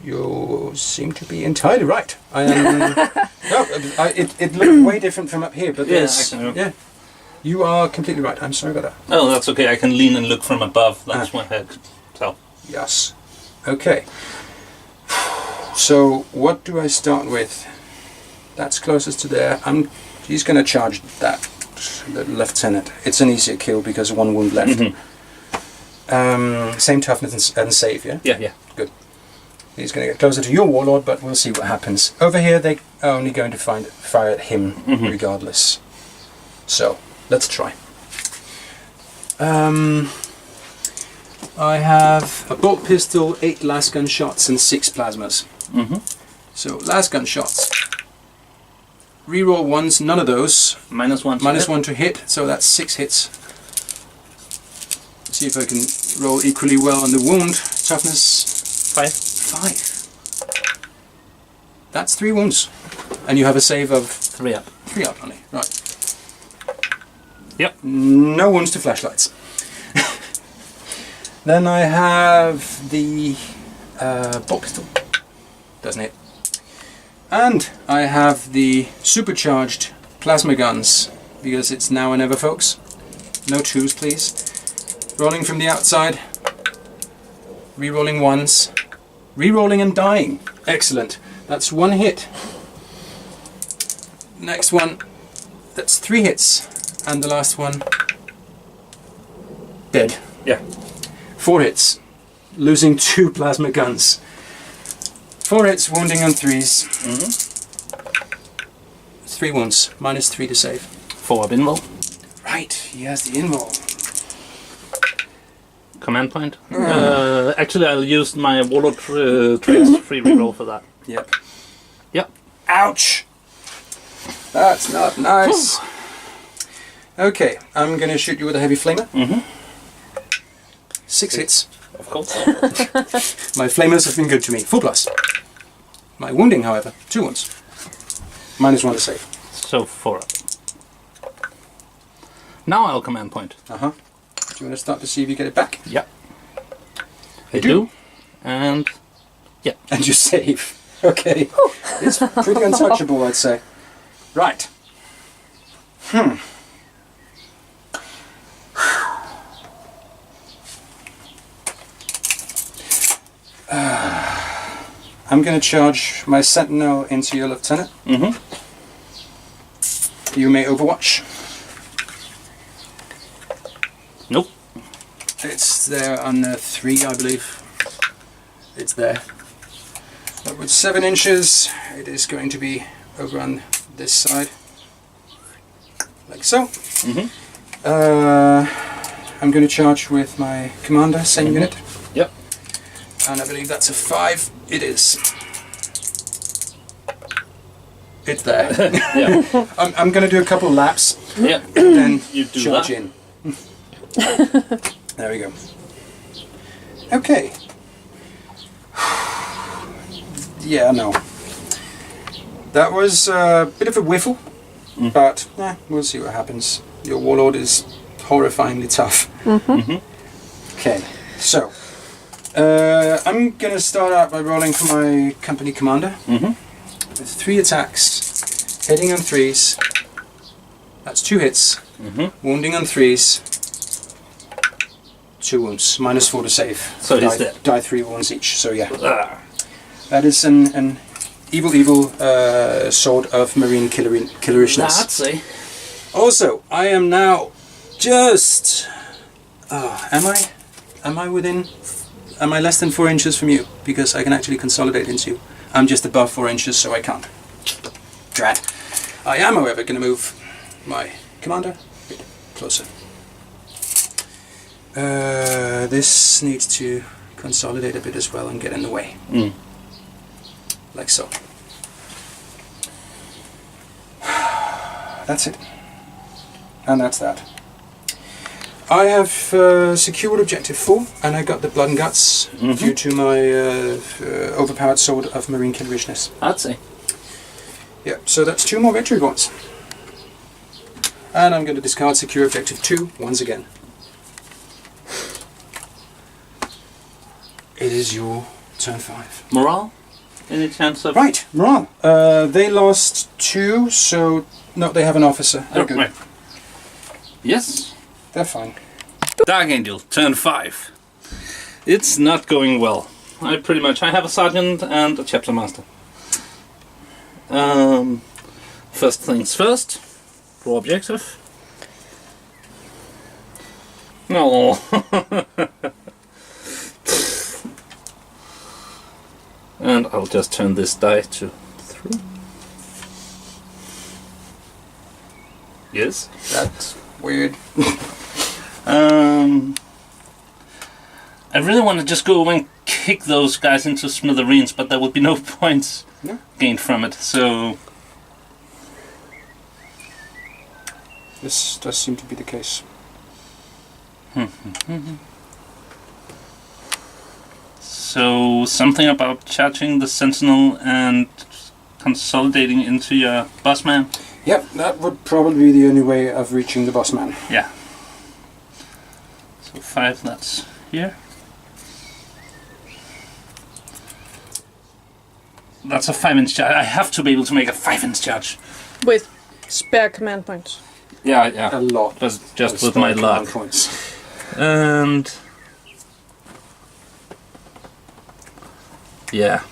you seem to be entirely right. I am. No, it looked way different from up here, but yeah, you are completely right. I'm sorry about that. Oh, that's okay. I can lean and look from above. That's what I could tell. Yes. Okay. So what do I start with? That's closest to there. He's going to charge that, the lieutenant. It's an easier kill because of 1 wound left. Same toughness and save, yeah? Yeah. Good. He's going to get closer to your warlord, but we'll see what happens. Over here, they are only going to fire at him regardless. So let's try. I have a bolt pistol, 8 last gun shots, and 6 plasmas. So last gun shots. Reroll ones, none of those. -1. -1 to hit, so that's 6 hits. See if I can roll equally well on the wound. Toughness 5. 5. That's 3 wounds, and you have a save of 3 up. 3 up only. Right. Yep. No wounds to flashlights. Then I have the bolt pistol. Doesn't it? And I have the supercharged plasma guns, because it's now or never, folks. No 2s, please. Rolling from the outside. Rerolling 1s. Rerolling and dying. Excellent. That's 1 hit. Next one. That's 3 hits. And the last one. Dead. Yeah. 4 hits. Losing 2 plasma guns. 4 hits, wounding on 3s. 3 wounds, -3 to save. 4 up invul. Right, he has the invul. Command point. Actually, I'll use my warlord traits free reroll for that. Yep. Yep. Ouch! That's not nice. Okay, I'm gonna shoot you with a heavy flamer. 6 hits. Of course. My flamers have been good to me. 4+. My wounding, however, 2 wounds. -1 to save. So 4 up. Now I'll command point. Do you want to start to see if you get it back? Yeah. I do. And yeah. And you save. Okay. It's pretty untouchable, I'd say. Right. I'm going to charge my sentinel into your lieutenant. You may overwatch. Nope. It's there on 3, I believe. It's there. But with 7 inches, it is going to be over on this side. Like so. I'm going to charge with my commander, same unit. Yep. And I believe that's a 5. It is. It's there. Yeah. I'm going to do a couple laps. Yeah. And then You do charge that. in. There we go. Okay. Yeah, no. That was a bit of a whiffle, but we'll see what happens. Your warlord is horrifyingly tough. Okay, so I'm going to start out by rolling for my company commander. Mm-hmm. With 3 attacks, hitting on 3s. That's 2 hits. Mm-hmm. Wounding on 3s. 2 wounds. -4 to save. So he's dead. Die 3 wounds each. So yeah. Ah. That is an evil sword of marine killerishness. That's a... Also, I am now just... Am I within... Am I less than 4 inches from you? Because I can actually consolidate into you. I'm just above 4 inches, so I can't. Drat. I am, however, going to move my commander a bit closer. This needs to consolidate a bit as well and get in the way. Mm. Like so. That's it. And that's that. I have secured objective 4, and I got the blood and guts due to my overpowered sword of marine killerishness. That's a... Yeah, so that's 2 more victory points. And I'm going to discard secure objective 2 once again. It is your turn 5. Morale? Any chance of... Right, morale. They lost 2, so... No, they have an officer. They're good. Right. Yes. They're fine. Dark Angel, turn 5. It's not going well. I have a sergeant and a chapter master. First things first. Draw objective. No. And I'll just turn this die to 3. Yes. That's weird. I really want to just go and kick those guys into smithereens, but there would be no points gained from it, so... This does seem to be the case. So, something about charging the sentinel and consolidating into your boss man? Yep, that would probably be the only way of reaching the boss man. Yeah. So 5, that's here. That's a 5-inch charge. I have to be able to make a 5-inch charge. With spare command points. Yeah. A lot. Just with my luck. Points. And... yeah.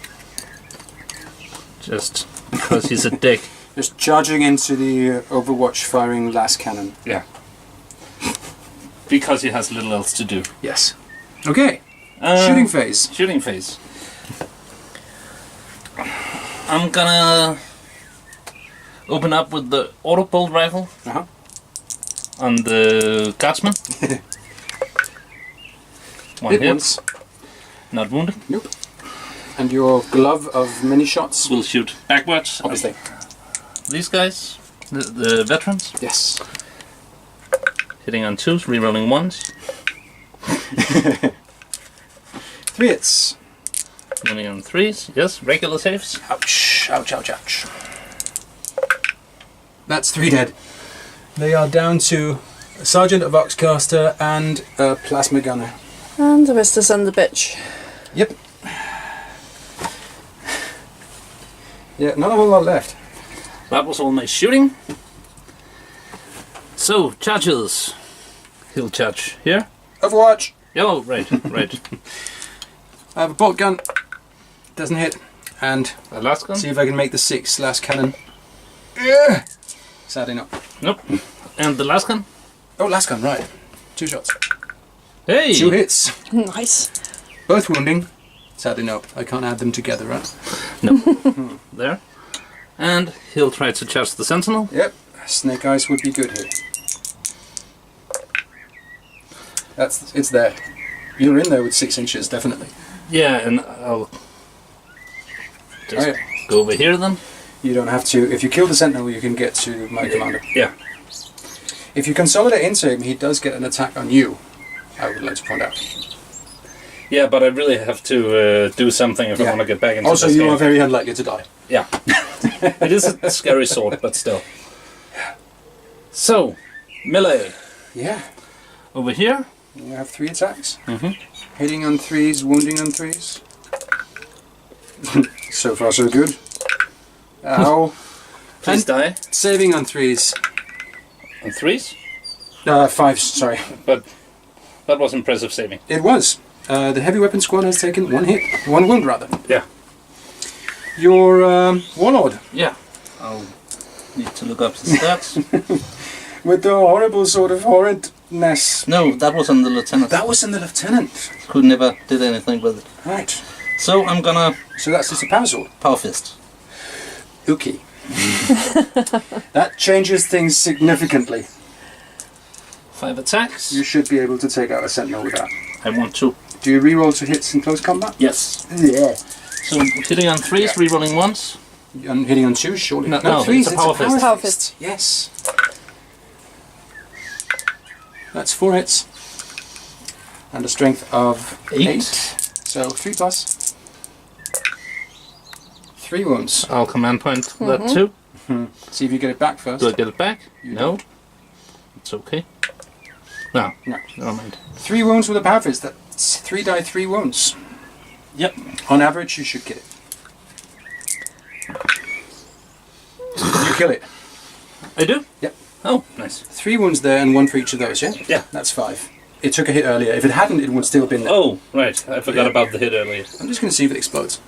Just because he's a dick. Just charging into the Overwatch firing last cannon. Yeah. Because he has little else to do. Yes. Okay. Shooting phase. Shooting phase. I'm gonna open up with the auto bolt rifle on the guardsman. One hit. Once. Not wounded. Nope. And your glove of many shots will shoot backwards. Obviously. These guys, the veterans. Yes. Hitting on 2s, rerolling 1s. 3 hits. Running on 3s, yes, regular saves. Ouch, ouch, ouch, ouch. That's 3 dead. They are down to a Sergeant of Oxcaster and a Plasma Gunner. And the rest is on the bitch. Yep. Yeah, not a whole lot left. That was all my shooting. So, charges. He'll charge here. Overwatch! Oh, right, right. I have a bolt gun. Doesn't hit. And The last gun? see if I can make the 6 last cannon. Yeah. Sadly not. Nope. And the last gun? Oh, last gun, right. 2 shots. Hey! 2 hits. Nice. Both wounding. Sadly no. I can't add them together, right? No. There. And he'll try to charge the sentinel. Yep. Snake Eyes would be good here. It's there. You're in there with 6 inches, definitely. Yeah, and I'll just go over here then. You don't have to. If you kill the sentinel, you can get to my commander. Yeah. If you consolidate into him, he does get an attack on you. I would like to point out. Yeah, but I really have to do something if I want to get back into also, this you game. are very unlikely to die. Yeah. It is a scary sword, but still. So, melee. Yeah. Over here. You have 3 attacks. Mm-hmm. Hitting on 3s, wounding on 3s. So far so good. Ow. Please die. Saving on 3s. On 3s? 5s, sorry. But that was impressive saving. It was. The heavy weapon squad has taken 1 hit. 1 wound, rather. Yeah. Your warlord. Yeah. I'll need to look up the stats. With the horrible sort of horridness. No, that was on the lieutenant. That was in the lieutenant. Who never did anything with it. Right. So I'm gonna So that's just a power sword. power fist. Okay. That changes things significantly. 5 attacks. You should be able to take out a sentinel with that. I want to. Do you reroll to hits in close combat? Yes. Yeah. So hitting on 3s, rerolling once. And hitting on 2s, surely. No, no, 3s, it's a power fist. Power fist. Yes. That's 4 hits. And a strength of 8. So 3 plus. 3 wounds. I'll command point that too. See if you get it back first. Do I get it back? You No. It's okay. No. No. Never mind. 3 wounds with a power fist. That's 3 die 3 wounds. Yep. On average, you should get it. You kill it. I do? Yep. Oh, nice. 3 wounds there and 1 for each of those, yeah? Yeah. That's 5. It took a hit earlier. If it hadn't, it would still have been there. Oh, right. I forgot Yeah. about the hit earlier. I'm just going to see if it explodes.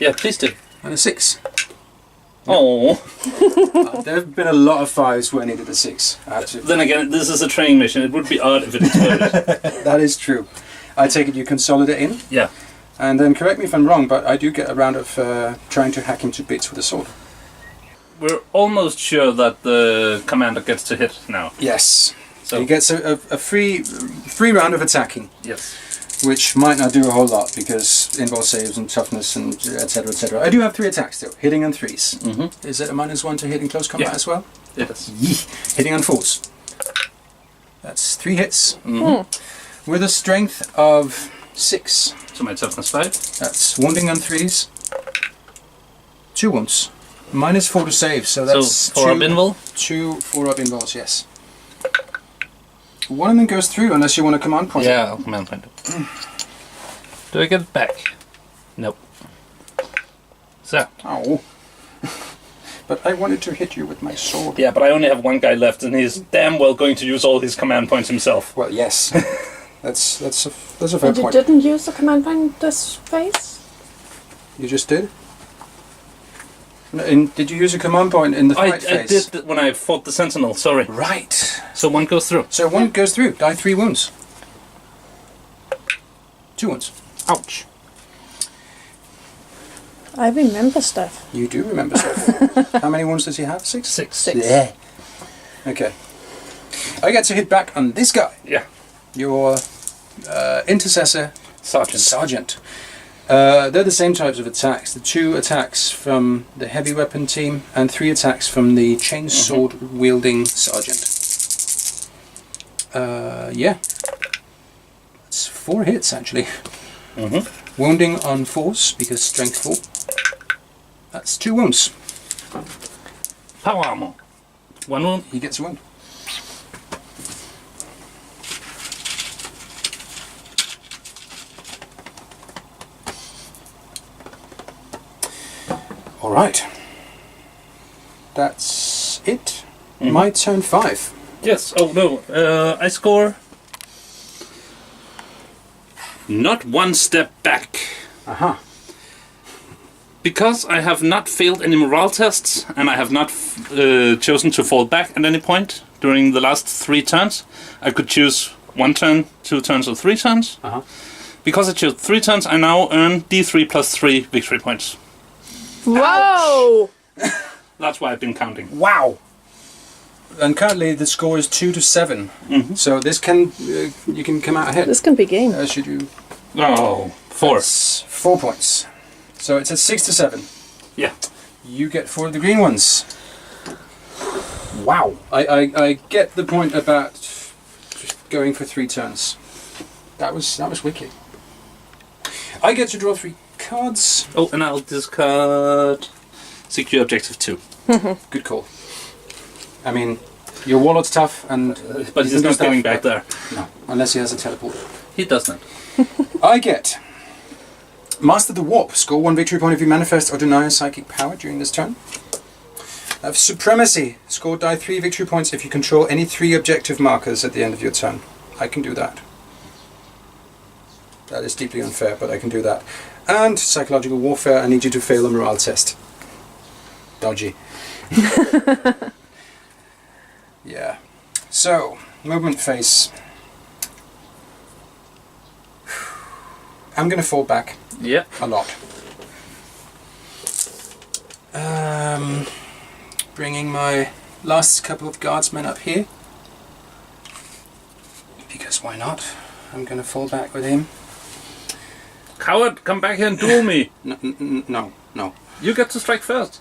Yeah, please do. And a 6. Oh. There have been a lot of 5s where I needed a 6. I had to. Then again, this is a training mission. It would be odd if it exploded. That is true. I take it you consolidate in, Yeah. and then correct me if I'm wrong, but I do get a round of trying to hack him to bits with a sword. We're almost sure that the commander gets to hit now. Yes. So He gets a free round of attacking, yes. which might not do a whole lot because involves saves and toughness and etc. etc. I do have 3 attacks still, hitting on 3s. Mm-hmm. Is it a -1 to hitting close combat Yeah. as well? It is. Hitting on 4s. That's 3 hits Mm-hmm. with a strength of 6. So my toughness 5. That's wounding on 3s. 2 wounds. -4 to save, so that's So 4 up invul. 2 4-up involves, yes. One of them goes through unless you want a command point. Yeah, I'll command point it. Do I get it back? Nope. So. Oh. But I wanted to hit you with my sword. Yeah, but I only have 1 guy left, and he's damn well going to use all his command points himself. Well, yes. that's a fair And you point. didn't use the command point this phase? You just did? No, did you use a command point in the I fight phase? did when I fought the sentinel, sorry. Right. So 1 goes through. So 1 goes through. Die 3 wounds. 2 wounds. Ouch. I remember stuff. You do remember stuff. How many wounds does he have? 6? 6. 6. Yeah. Okay. I get to hit back on this guy. Yeah. Your intercessor Sergeant. sergeant. They're the same types of attacks. The 2 attacks from the heavy weapon team and 3 attacks from the chainsword wielding sergeant. Yeah. It's 4 hits actually. Mm-hmm. Wounding on 4s because strength 4. That's 2 wounds. Power armor. 1 wound. He gets a wound. All right. That's it. My turn 5. Yes. Oh no. I score. Not 1 step back. Aha. Because I have not failed any morale tests, and I have not chosen to fall back at any point during the last 3 turns, I could choose 1 turn, 2 turns, or 3 turns. Uh-huh. Because I chose 3 turns, I now earn D3 plus 3 victory points. Whoa! That's why I've been counting. Wow. And currently the score is 2 to 7. So this can you can come out ahead. This can be game. Should you? Oh, 4. That's 4 points. So it's at 6 to 7. Yeah. You get 4 of the green ones. Wow. I get the point about just going for 3 turns. That was wicked. I get to draw 3 cards. Oh, and I'll discard secure objective 2. Good call. I mean, your warlord's tough, and But he's not going back there. No, unless he has a teleport. He does not. I get Master the Warp. Score 1 victory point if you manifest or deny a psychic power during this turn. I have Supremacy. Score die 3 victory points if you control any 3 objective markers at the end of your turn. I can do that. That is deeply unfair, but I can do that. And Psychological Warfare. I need you to fail a morale test. Dodgy. Yeah. So, movement phase. I'm going to fall back Yeah. a lot. Bringing my last couple of guardsmen up here. Because why not? I'm going to fall back with him. Coward, come back here and duel me. No. You get to strike first.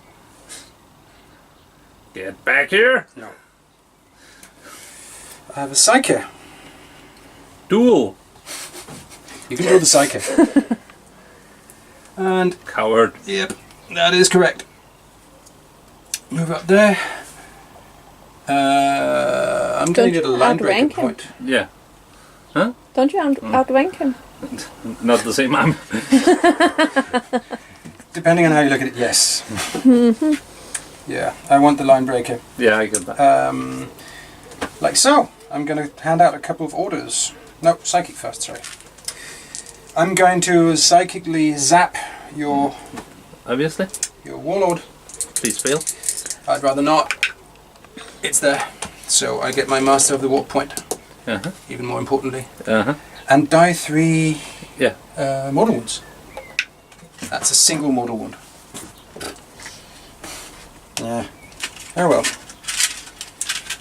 Get back here. No. I have a Psyche. Duel. You can draw the Psyche. And, Coward. yep, that is correct. Move up there. I'm going to get a line breaker outrank him? point. Yeah. Huh? Don't you outrank him? Not the same arm. Depending on how you look at it, yes. Yeah, I want the line breaker. Yeah, I get that. Like so. I'm going to hand out a couple of orders. No, psychic first, sorry. I'm going to psychically zap your Obviously. warlord. Please fail. I'd rather not. It's there. So I get my Master of the Warp point, Uh-huh. even more importantly. Uh-huh. And die 3 Yeah. mortal wounds. That's a single mortal wound. Yeah. Oh well.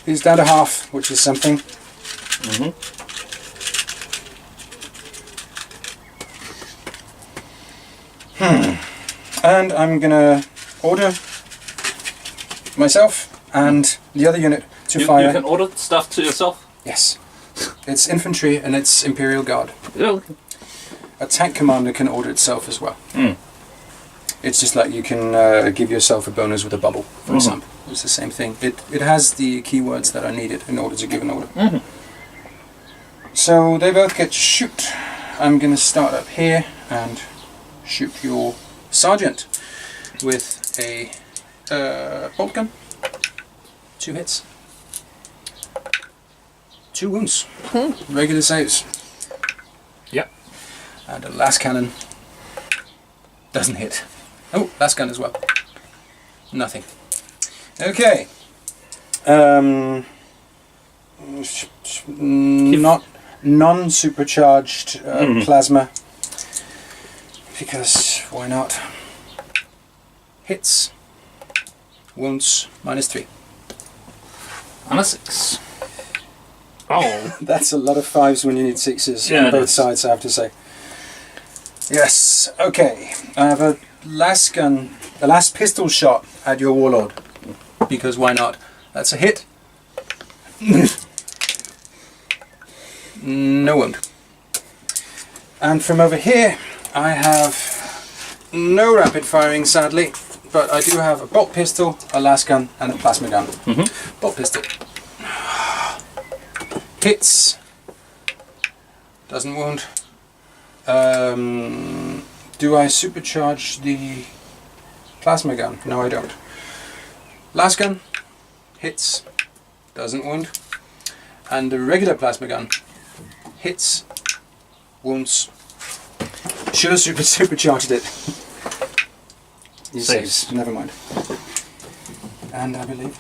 He's down to half, which is something. Mm-hmm. And I'm gonna order myself and the other unit to You fire. can order stuff to yourself. Yes. It's infantry and it's Imperial Guard. Yeah. Okay. A tank commander can order itself as well. Mm. It's just like you can give yourself a bonus with a bubble, for example. It's the same thing. It has the keywords that are needed in order to give an order. Mm-hmm. So they both get shoot. I'm going to start up here and shoot your sergeant with a bolt gun. 2 hits. 2 wounds. Regular saves. Yeah. And a last cannon doesn't hit. Oh, last gun as well. Nothing. Okay. Not non-supercharged plasma. Because why not? Hits. Wounds -3. On a 6. Oh. That's a lot of 5s when you need 6s Yeah, on it both is. sides, I have to say. Yes, okay. I have a last pistol shot at your warlord. Because why not? That's a hit. No wound. And from over here, I have no rapid firing, sadly, but I do have a bolt pistol, a las gun, and a plasma gun. Bolt pistol. Hits. Doesn't wound. Do I supercharge the plasma gun? No, I don't. Las gun. Hits. Doesn't wound. And the regular plasma gun. Hits. Wounds. Should have supercharged it. He Saves. saves. Never mind. And I believe...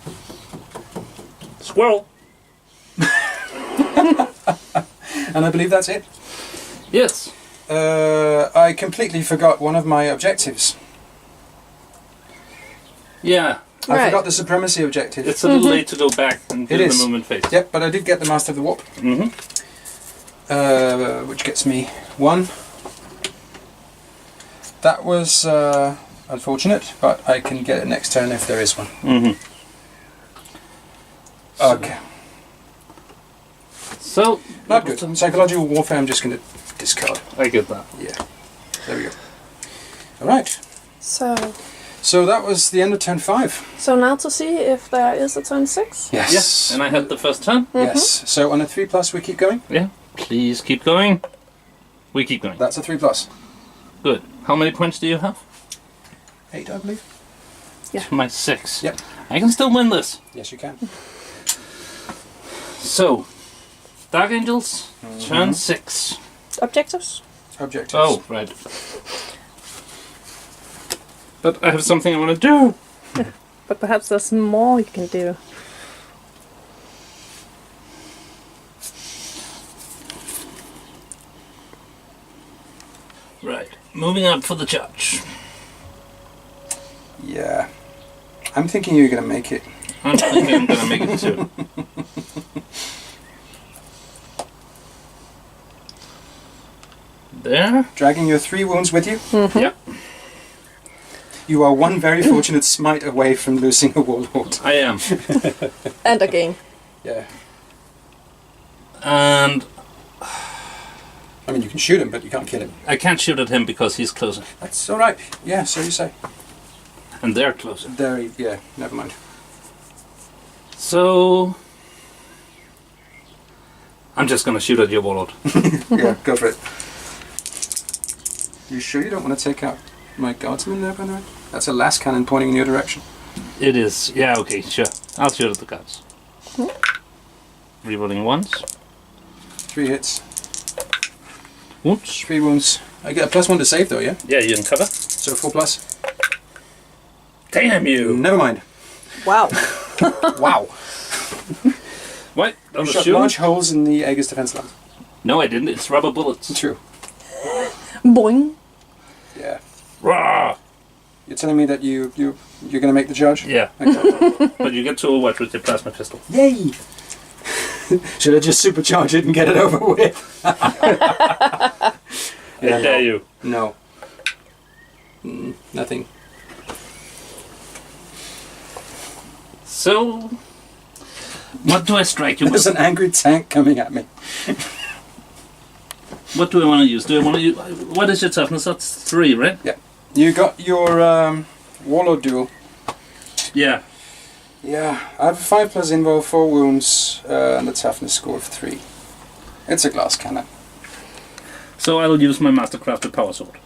Squirrel. And I believe that's it. Yes. I completely forgot one of my objectives. Yeah. I Right. forgot the supremacy objective. It's a little late to go back and do It the is. movement phase. Yep, but I did get the Master of the Warp. Mm-hmm. Which gets me 1. That was unfortunate, but I can get it next turn if there is one. Mm-hmm. Okay. So Not good. Psychological warfare, I'm just going to discard. I get that. Yeah. There we go. Alright. So that was the end of turn 5. So now to see if there is a turn 6. Yes. Yes. And I had the first turn. Yes. So on a 3+, we keep going? Yeah. Please keep going. We keep going. That's a 3+. Good. How many points do you have? 8, I believe. Yeah. My 6. Yep. I can still win this. Yes, you can. So, Dark Angels, turn 6. Objectives? Objectives. Oh, right. But I have something I want to do. But perhaps there's more you can do. Right. Moving up for the charge. Yeah. I'm thinking you're going to make it. I'm thinking I'm going to make it too. There. Dragging your 3 wounds with you. Yep. You are one very fortunate smite away from losing a warlord. I am. And again. Yeah. And I mean, you can shoot him, but you can't kill him. I can't shoot at him because he's closer. That's all right. Yeah, so you say. And they're closer. Yeah, never mind. So I'm just going to shoot at your warlord. Yeah, go for it. You sure you don't want to take out my guardsman there, by the way? That's a last cannon pointing in your direction. It is. Yeah, okay, sure. I'll shoot at the guards. Rerolling once. 3 hits. Wounds. 3 wounds. I get a +1 to save though, yeah? Yeah, you can cover. So 4+. Damn you! Never mind. Wow. Wow. What? You On the shot shoe? large holes in the Aegis defense line. No, I didn't. It's rubber bullets. True. Boing. Yeah. Rah! You're telling me that you're going to make the charge? Yeah. Okay. But you get to watch with your plasma pistol. Yay! Should I just supercharge it and get it over with? I dare you. No. Nothing. So, what do I strike you There's with? an angry tank coming at me. What do I want to use? Do I want to use... What is your toughness? That's 3, right? Yeah. You got your warlord duel. Yeah. Yeah, I have a 5+ involve, 4 wounds, and a toughness score of 3. It's a glass cannon. So I'll use my Mastercrafted Power Sword.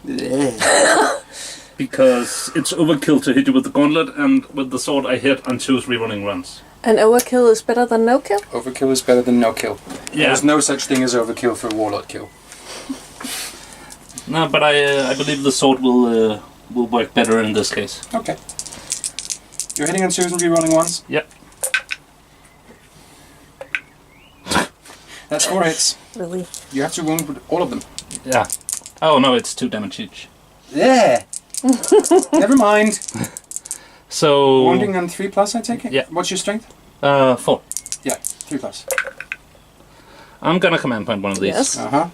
Because it's overkill to hit you with the gauntlet, and with the sword I hit and choose rerunning runs. And overkill is better than no kill? Overkill is better than no kill. Yeah. There's no such thing as overkill for a warlord kill. No, but I believe the sword will work better in this case. Okay. You're hitting on 2s and rerolling 1s? Yep. That's 4 hits. Really? You have to wound with all of them. Yeah. Oh no, it's 2 damage each. Yeah! Never mind. So... Wounding on 3+, I take it? Yeah. What's your strength? 4. Yeah, 3+. I'm gonna command point one of these. Yes. Uh-huh.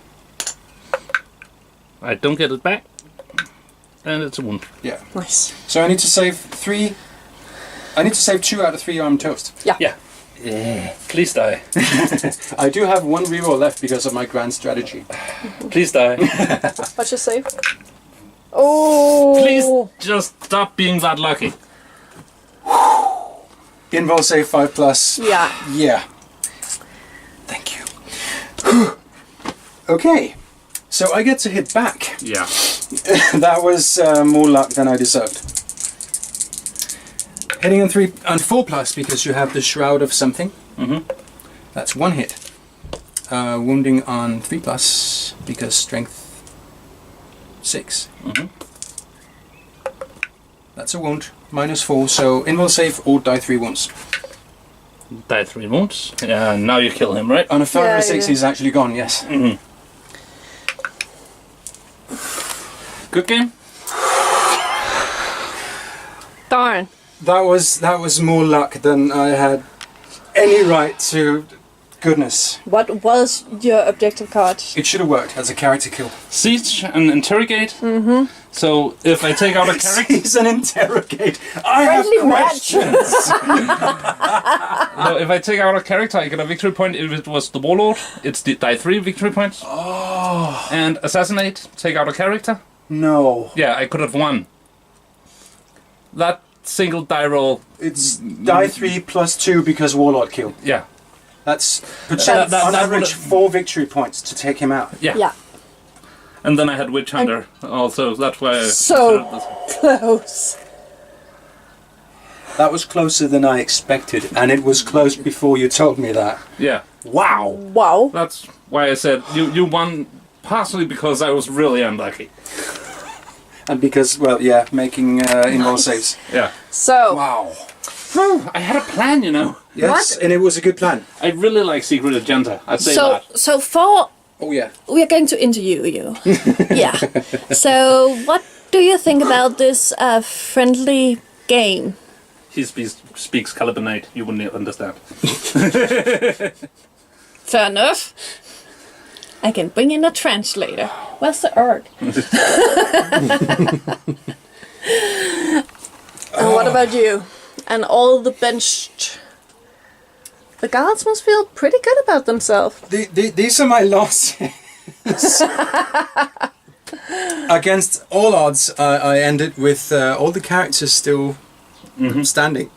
I don't get it back. And it's a wound. Yeah. Nice. So I need to save 3... I need to save 2 out of 3 armed toast. Yeah. Yeah. Please die. I do have 1 reroll left because of my grand strategy. Please die. What's your save? Oh! Please just stop being that lucky. Invol save 5+. Yeah. Yeah. Thank you. Okay. So I get to hit back. Yeah. That was more luck than I deserved. Hitting on 3 and 4+ because you have the Shroud of something. Mm-hmm. That's 1 hit. Wounding on 3+ because strength 6. Mm-hmm. That's a wound. -4. So invul save or die 3 wounds. Die 3 wounds. Yeah, now you kill him, right? On a 5 Yeah, or 6, yeah. he's actually gone. Yes. Mm-hmm. Good game. Darn. That was more luck than I had any right to. Goodness. What was your objective card? It should have worked as a character kill. Siege and interrogate. Mm-hmm. So if I take out a character, He's an interrogate. I have Friendly match. questions. no, if I take out a character, I get a victory point. If it was the warlord, it's the die 3 victory points. Oh And assassinate, take out a character. no! Yeah, I could have won. That single die roll. It's die 3 +2 because warlord kill. Yeah. That's that on average would've- 4 victory points to take him out. Yeah. Yeah. And then I had Witch Hunter also. That's why I So- considered this. Close. That was closer than I expected, and it was close before you told me that. Yeah. Wow! Wow. That's why I said you won partially because I was really unlucky. And because, well, yeah, making invul saves. Yeah. So, Wow. Whew, I had a plan, you know. Yes, What? and it was a good plan. I really like Secret Agenda. I'd say that. so for Oh yeah. we are going to interview you. Yeah. So, what do you think about this friendly game? He speaks Calibanate. You wouldn't understand. Fair enough. I can bring in a translator. Where's the orc? And what about you? And all the benched. The guards must feel pretty good about themselves. These are my losses. Against all odds, I ended with all the characters still standing.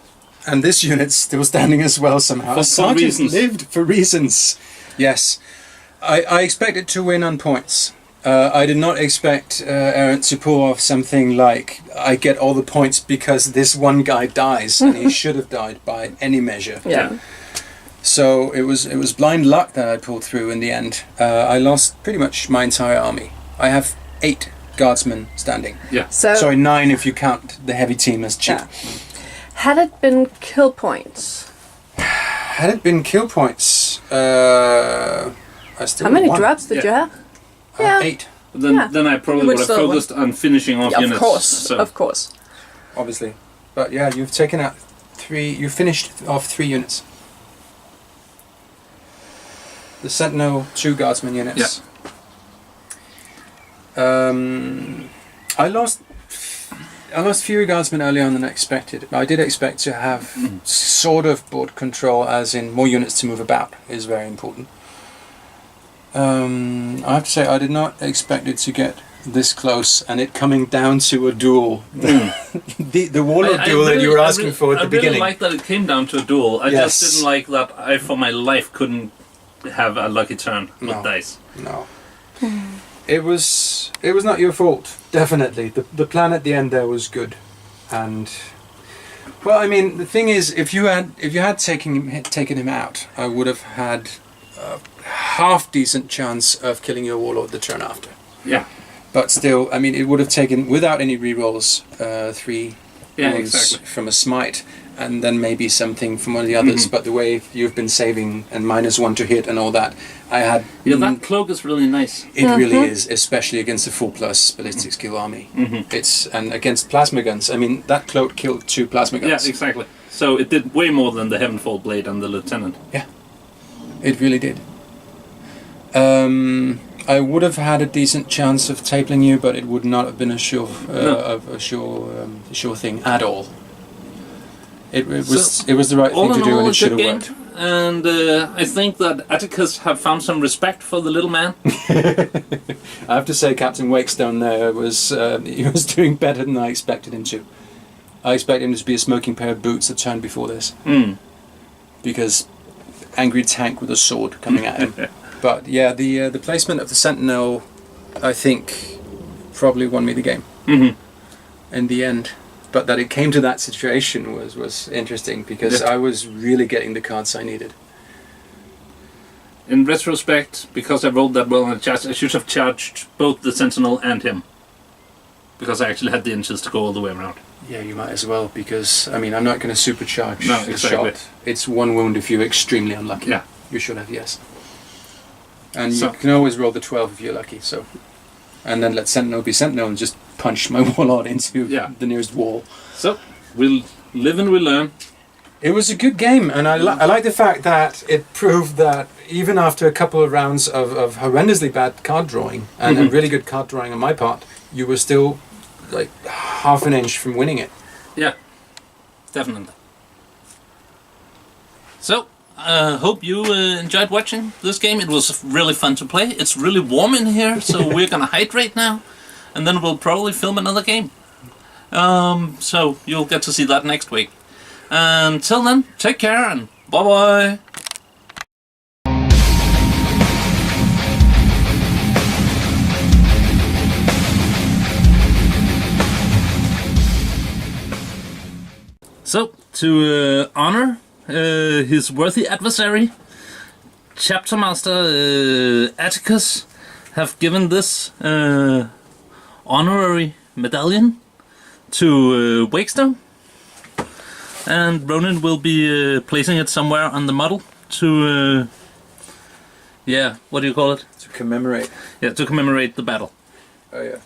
And this unit's still standing as well somehow. For Sergeant reasons. lived for reasons. Yes. I expected to win on points. I did not expect Errant to pull off something like, I get all the points because this one guy dies, and he should have died by any measure. Yeah. So it was blind luck that I pulled through in the end. I lost pretty much my entire army. I have 8 guardsmen standing. Yeah. So, Sorry, 9 if you count the heavy team as cheap. yeah. Had it been kill points? Had it been kill points, I still How many won. drops did Yeah. you have? I had Yeah. 8, Then I probably You would would have still win. focused on finishing off Yeah, units. of course. So. Of course. obviously. But yeah, you've taken out 3. You finished off 3 units. The Sentinel, 2 guardsman units. I lost fewer guardsmen early on than I expected. I did expect to have sort of board control, as in more units to move about is very important. I have to say I did not expect it to get this close, and it coming down to a duel. The warlord duel that you were asking for at the beginning. I really like that it came down to a duel. I Yes. just didn't like that I, for my life, couldn't have a lucky turn with No. dice. No. It was not your fault, definitely. The plan at the end there was good. And well, I mean, the thing is, if you had taken him out, I would have had a half decent chance of killing your warlord the turn after. Yeah. But still, I mean, it would have taken, without any rerolls, 3 Yeah, wounds exactly. from a smite, and then maybe something from one of the others. But the way you've been saving and -1 to hit and all that, I had. Yeah, that cloak is really nice. It really is, especially against a full plus ballistic skill army. It's and against plasma guns. I mean, that cloak killed 2 plasma guns. Yeah, exactly. So it did way more than the Heavenfall Blade and the Lieutenant. It really did. I would have had a decent chance of tabling you, but it would not have been a sure, sure thing at all. It was the right thing to do, and it should have worked. And I think that Atticus have found some respect for the little man. I have to say, Captain Wakestone there he was doing better than I expected him to. I expected him to be a smoking pair of boots that turned before this, because angry tank with a sword coming at him. But yeah, the placement of the Sentinel, I think, probably won me the game in the end. But that it came to that situation was interesting, because I was really getting the cards I needed. In retrospect, because I rolled that well on the charge, I should have charged both the Sentinel and him. Because I actually had the inches to go all the way around. Yeah, you might as well, because, I mean, I'm not going to supercharge No, a exactly. shot. It's 1 wound if you're extremely unlucky. Yeah. You should have, yes. And So- you can always roll the 12 if you're lucky, so... And then let Sentinel be Sentinel and just punch my warlord into the nearest wall. So, we'll live and we'll learn. It was a good game, and I like the fact that it proved that even after a couple of rounds of horrendously bad card drawing, and a really good card drawing on my part, you were still like half an inch from winning it. Yeah, definitely. So, hope you enjoyed watching this game. It was really fun to play. It's really warm in here, so we're gonna hydrate now, and then we'll probably film another game. So you'll get to see that next week. Until then, take care and bye bye. So, to honor his worthy adversary, Chapter Master Atticus have given this honorary medallion to Wakestone, and Ronin will be placing it somewhere on the model to, what do you call it? To commemorate. Yeah, to commemorate the battle. Oh yeah.